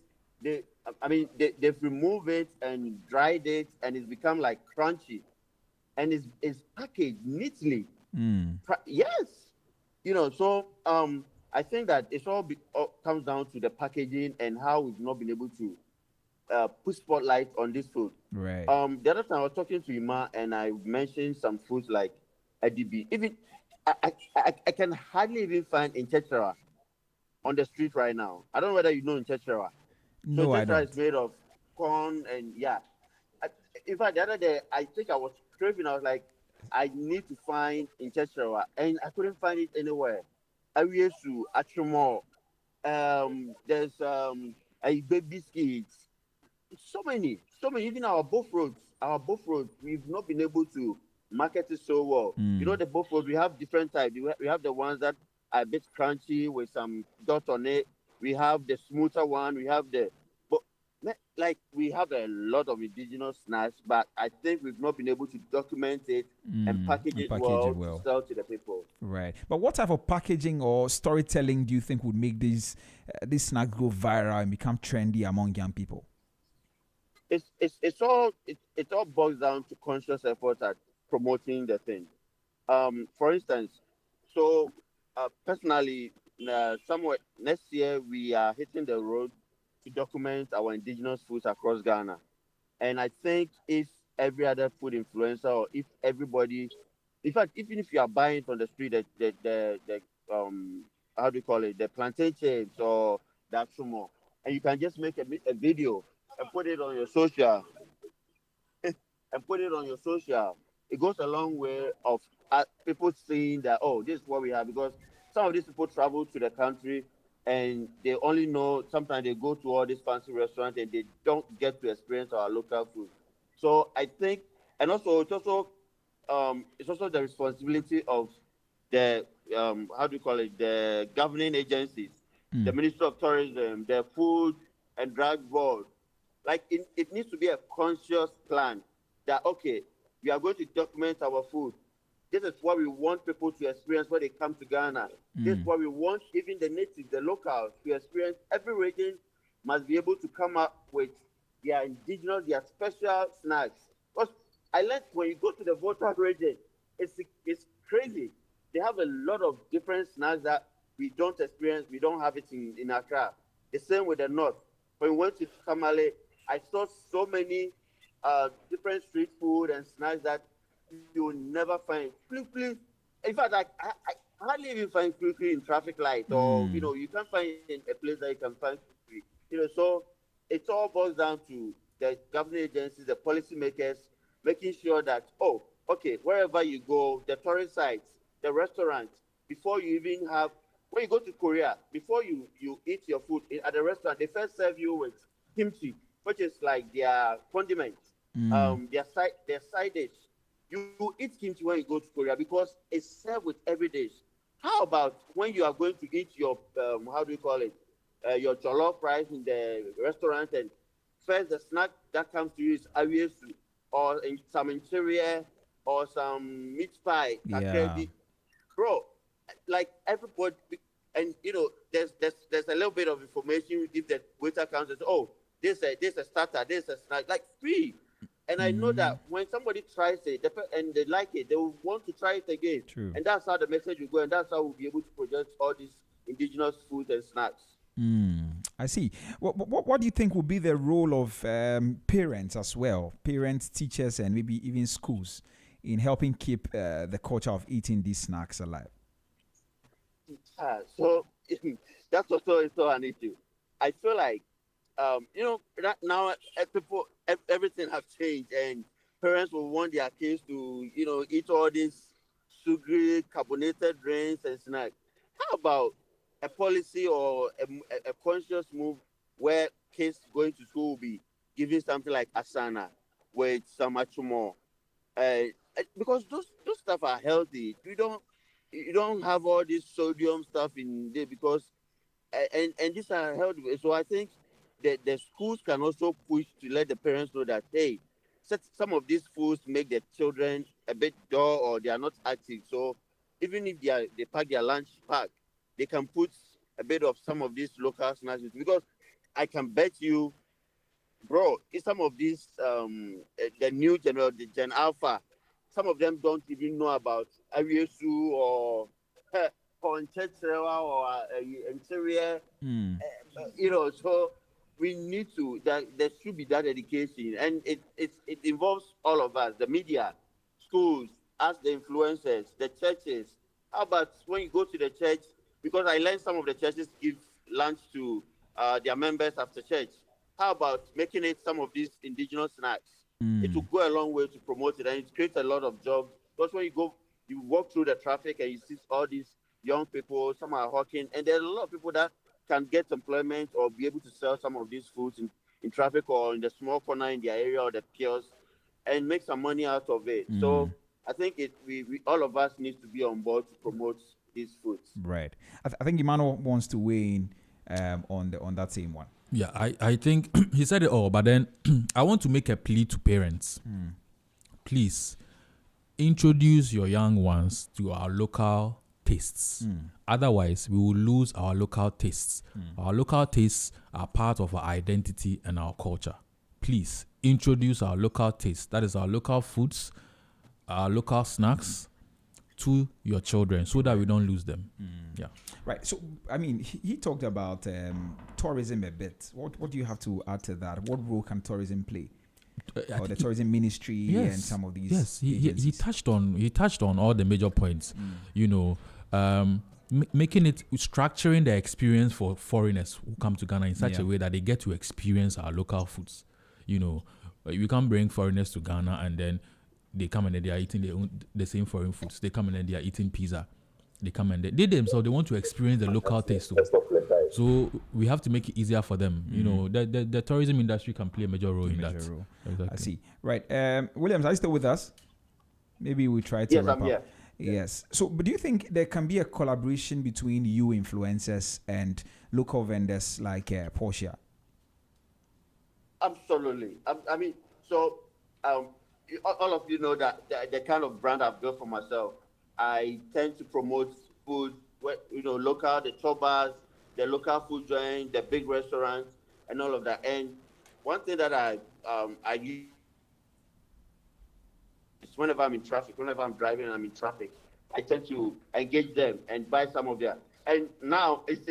removed it and dried it, and it's become like crunchy, and it's packaged neatly. Yes, So I think that all comes down to the packaging and how we've not been able to put spotlight on this food. Right. The other time I was talking to Ima and I mentioned some foods like ADB. Even I can hardly even find in Chechera on the street right now. I don't know whether you know in Chechera. So No, I Chechera don't. is made of corn and yeah. I, in fact, the other day I think I was craving. I was like, I need to find in Cheshire, and I couldn't find it anywhere. Awiesu, Achomo, there's a baby biscuits. So many. Even our both roads, we've not been able to market it so well. The both roads, we have different types. We have the ones that are a bit crunchy with some dot on it. We have the smoother one. We have but like we have a lot of indigenous snacks, but I think we've not been able to document it and package And it package well it to well. sell to the people. Right. But what type of packaging or storytelling do you think would make these snacks go viral and become trendy among young people? It all boils down to conscious effort at promoting the thing. For instance, so personally, somewhere next year we are hitting the road to document our indigenous foods across Ghana, and I think if every other food influencer or if everybody, in fact, even if you are buying it on the street, the how do you call it, the plantain chips or the sumo, and you can just make a video and put it on your social it goes a long way of people seeing that, oh, this is what we have. Because some of these people travel to the country and they only know, sometimes they go to all these fancy restaurants and they don't get to experience our local food. So I think, and also it's also the responsibility of the how do you call it, the governing agencies, the Ministry of Tourism, the Food and Drug Board. Like it needs to be a conscious plan that, okay, we are going to document our food. This is what we want people to experience when they come to Ghana. This is what we want even the natives, the locals, to experience. Every region must be able to come up with their indigenous, their special snacks. Because I learned when you go to the Volta region, it's crazy. They have a lot of different snacks that we don't experience. We don't have it in Accra. The same with the North. When we went to Tamale, I saw so many different street food and snacks that you will never find. Please. In fact, I hardly even find quickly in traffic light, or you can't find in a place that you can find quickly. So it all boils down to the governing agencies, the policymakers, making sure that, oh, okay, wherever you go, the tourist sites, the restaurants, before you even have, when you go to Korea, before you eat your food at the restaurant, they first serve you with kimchi, which is like their condiment, their side dish. You eat kimchi when you go to Korea because it's served with every dish. How about when you are going to eat your how do you call it, your jollof rice in the restaurant, and first the snack that comes to you is awiesu or some interior or some meat pie, Yeah. kakrebi. Bro, like everybody, and there's a little bit of information if the waiter comes and says, oh, this a starter, this a snack, like free. And I know that when somebody tries it and they like it, they will want to try it again. True. And that's how the message will go, and that's how we'll be able to project all these indigenous food and snacks. I see. What do you think will be the role of parents as well, parents, teachers, and maybe even schools in helping keep the culture of eating these snacks alive? So that's also an issue. I feel like, that now everything has changed, and parents will want their kids to, eat all these sugary, carbonated drinks and snacks. How about a policy or a conscious move where kids going to school will be given something like asana with some much more, because those stuff are healthy. You don't have all this sodium stuff in there, because and these are healthy. So I think that the schools can also push to let the parents know that, hey, some of these foods make the children a bit dull or they are not active. So even if they pack their lunch pack, they can put a bit of some of these local snacks, because I can bet you, bro, some of these the new the Gen Alpha, some of them don't even know about Ariesu or Conchetra or interior. So we need to, there should be that education, and it involves all of us, the media, schools, us, the influencers, the churches. How about when you go to the church? Because I learned some of the churches give lunch to their members after church. How about making it some of these indigenous snacks? It will go a long way to promote it, and it creates a lot of jobs. Because when you walk through the traffic and you see all these young people, some are hawking, and there are a lot of people that can get employment or be able to sell some of these foods in traffic or in the small corner in their area or the kiosk and make some money out of it. So I think we all of us need to be on board to promote these foods. Right. I think Emmanuel wants to weigh in on that same one. Yeah, I think he said it all, but then I want to make a plea to parents. Please introduce your young ones to our local tastes. Otherwise, we will lose our local tastes. Our local tastes are part of our identity and our culture. Please introduce our local tastes. That is our local foods, our local snacks to your children, so that we don't lose them. Yeah. Right. So, I mean, he talked about tourism a bit. What do you have to add to that? What role can tourism play? Or the tourism ministry and some of these. Yes, he touched on all the major points. Making it, structuring the experience for foreigners who come to Ghana in such a way that they get to experience our local foods. We can't bring foreigners to Ghana and then they come and they are eating the same foreign foods. They come and then they are eating pizza. They come and they themselves, they want to experience the local taste too. So we have to make it easier for them. The tourism industry can play a major role in that. Exactly. I see. Right. Williams, are you still with us? Maybe we try to wrap up. Here. Yes. So, but do you think there can be a collaboration between you influencers and local vendors like Portia? Absolutely. I mean, so all of you know that the kind of brand I've built for myself, I tend to promote food, local, the chobas, the local food joint, the big restaurants, and all of that. And one thing that I use is whenever I'm in traffic, whenever I'm driving and I'm in traffic, I tend to engage them and buy some of their. And now it's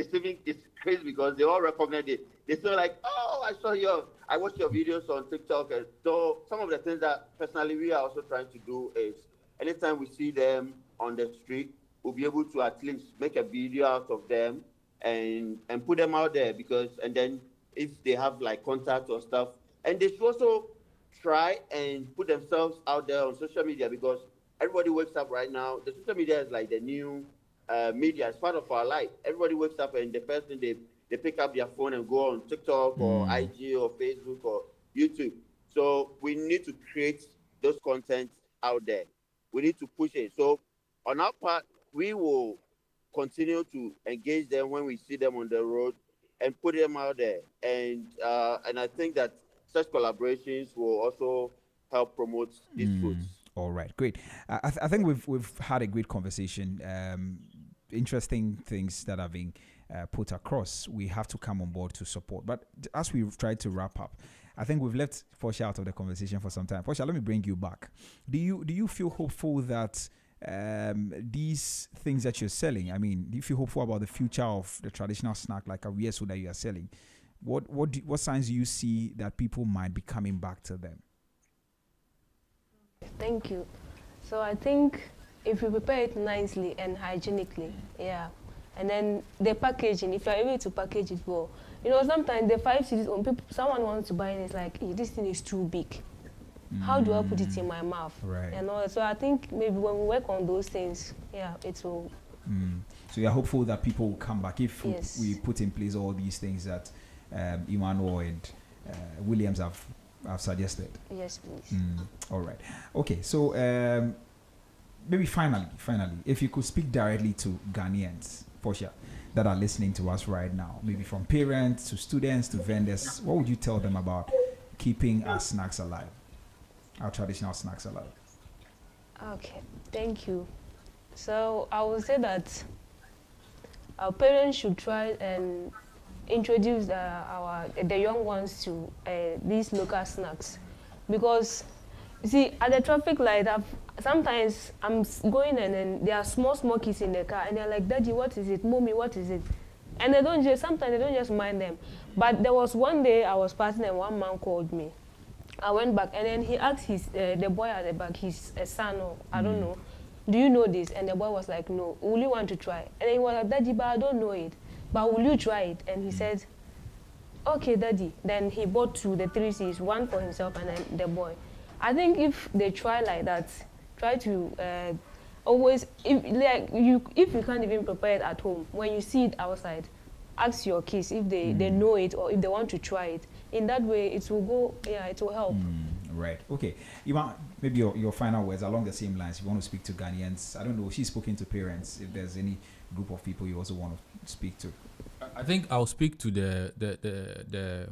crazy because they all recognize it. They feel like, oh, I watched your videos on TikTok. And so some of the things that personally we are also trying to do is anytime we see them on the street, we'll be able to at least make a video out of them and put them out there, and then if they have like contact or stuff, and they should also try and put themselves out there on social media, because everybody wakes up right now. The social media is like the new media. It's part of our life. Everybody wakes up and the first thing they pick up their phone and go on TikTok or IG or Facebook or YouTube. So we need to create those contents out there. We need to push it. So on our part, we will continue to engage them when we see them on the road and put them out there. And I think that such collaborations will also help promote these foods. All right, great. I think we've had a great conversation. interesting things that have been put across. We have to come on board to support. But as we've tried to wrap up, I think we've left Portia out of the conversation for some time. Portia, let me bring you back. Do you feel hopeful that these things that you're selling, I mean, do you feel hopeful about the future of the traditional snack like Awiesu that you are selling? What signs do you see that people might be coming back to them? Thank you. So I think if you prepare it nicely and hygienically, yeah, and then the packaging, if you're able to package it well, sometimes the 5 cities, someone wants to buy it, it's like, this thing is too big. How do I put it in my mouth? Right. So I think maybe when we work on those things, yeah, it will. So you're hopeful that people will come back if Yes. we put in place all these things that Emmanuel and Williams have suggested. Yes, please. All right. Okay. So maybe finally, if you could speak directly to Ghanaians, Portia, that are listening to us right now, maybe from parents to students to vendors, what would you tell them about keeping our snacks alive, our traditional snacks alive? Okay, thank you. So I would say that our parents should try and introduce the young ones to these local snacks, because you see at the traffic light, sometimes I'm going and then there are small kids in the car and they're like, "Daddy, what is it? Mommy, what is it?" And sometimes they don't just mind them. But there was one day I was passing and one man called me. I went back and then he asked the boy at the back, his son or I don't know, "Do you know this?" And the boy was like, "No. Will you want to try?" And then he was like, "Daddy, but I don't know it. But will you try it?" And he said, "Okay, Daddy." Then he bought the 3 C's, one for himself and then the boy. I think if they try like that, try to always, if you can't even prepare it at home, when you see it outside, ask your kids if they know it or if they want to try it. In that way, it will go, it will help. Right. Okay. Iman, maybe your final words along the same lines. If you want to speak to Ghanaians, I don't know, she's spoken to parents. If there's any group of people you also want to speak to. I think I'll speak to the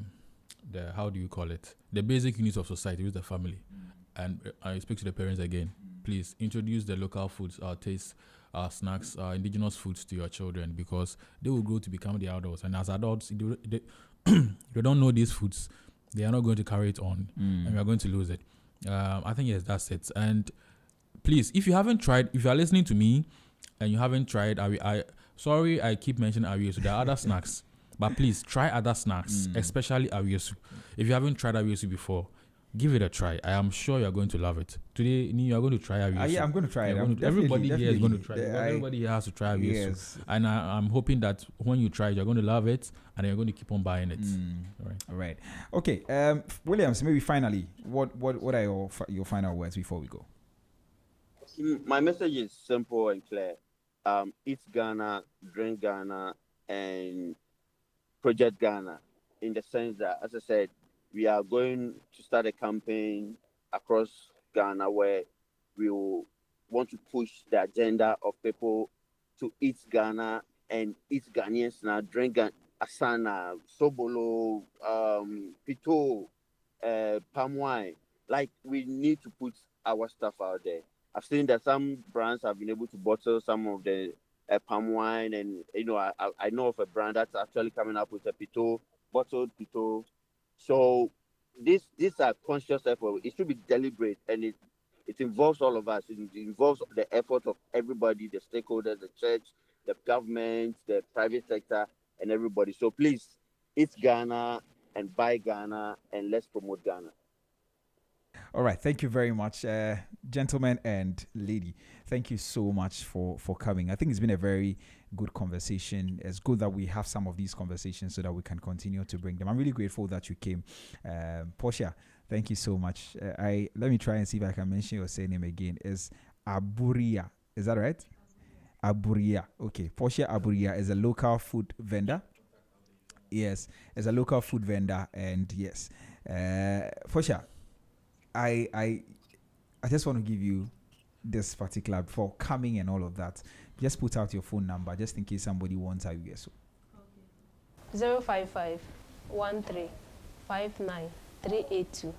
how do you call it? The basic units of society, with the family. And I speak to the parents again. Please introduce the local foods, our tastes, our snacks, our indigenous foods to your children, because they will grow to become the adults. And as adults, they don't know these foods, they are not going to carry it on, and we are going to lose it. I think, yes, that's it. And please, if you haven't tried, if you are listening to me and you haven't tried, sorry, I keep mentioning Awiesu. There are other snacks, but please try other snacks, especially Awiesu. If you haven't tried Awiesu before, give it a try. I am sure you are going to love it. Today, you are going to try Awiesu. Yeah, I'm going to try it. Everybody here is going to try it. Everybody here has to try Awiesu. Yes. And I'm hoping that when you try it, you're going to love it and you're going to keep on buying it. All right. Okay. Williams, maybe finally, what are your final words before we go? My message is simple and clear. Eat Ghana, drink Ghana, and project Ghana, in the sense that, as I said, we are going to start a campaign across Ghana where we will want to push the agenda of people to eat Ghana and eat Ghanaian snack, drink Asana, Sobolo, Pito, palm wine. Like, we need to put our stuff out there. I've seen that some brands have been able to bottle some of the palm wine, and I know of a brand that's actually coming up with a Pito, bottled Pito. So these are conscious effort. It should be deliberate, and it involves all of us. It involves the effort of everybody, the stakeholders, the church, the government, the private sector, and everybody. So please, eat Ghana and buy Ghana, and let's promote Ghana. All right. Thank you very much, gentlemen and lady. Thank you so much for coming. I think it's been a very good conversation. It's good that we have some of these conversations so that we can continue to bring them. I'm really grateful that you came. Portia, thank you so much. Let me try and see if I can mention your surname again. It's Aburia. Is that right? Aburia. Okay. Portia Aburia is a local food vendor. Yes, as a local food vendor. And yes, Portia, I just want to give you this particular, for coming and all of that. Just put out your phone number just in case somebody wants a USO. 055 13 59 382.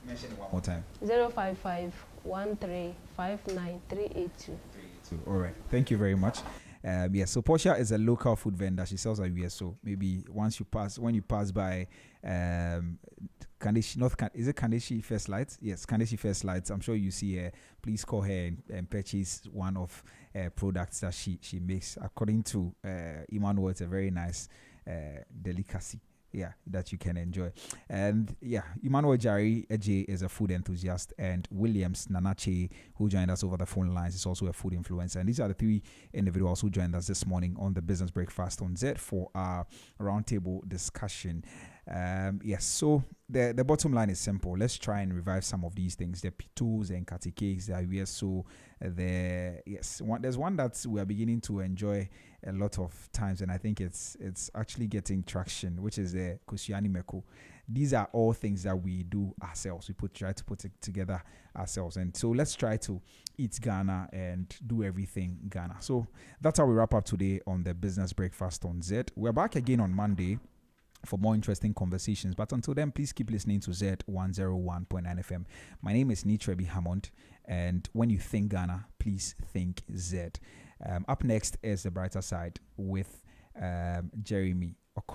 Mention it one more time. 055 13 59 382. So, all right. Thank you very much. So Portia is a local food vendor. She sells at USO. Maybe when you pass by, Kandeshi, is it Kandeshi First Lights? Yes, Kandeshi First Lights. I'm sure you see her. Please call her and purchase one of products that she makes. According to Emmanuel, it's a very nice delicacy. Yeah, that you can enjoy. And yeah, Emmanuel Jari Eje is a food enthusiast, and Williams Nanache, who joined us over the phone lines, is also a food influencer. And these are the three individuals who joined us this morning on the Business Breakfast on Z for our roundtable discussion. So the bottom line is simple. Let's try and revive some of these things. The P2s and Kati cakes, the USO, there's one that we are beginning to enjoy a lot of times, and I think it's actually getting traction, which is the Kusiani Meko. These are all things that we do ourselves. We try to put it together ourselves, and so let's try to eat Ghana and do everything Ghana. So that's how we wrap up today on the Business Breakfast on Z. We're back again on Monday for more interesting conversations. But until then, please keep listening to Z 101.9 FM. My name is Nitrebi Hammond, and when you think Ghana, please think Z. Up next is The Brighter Side with Jeremy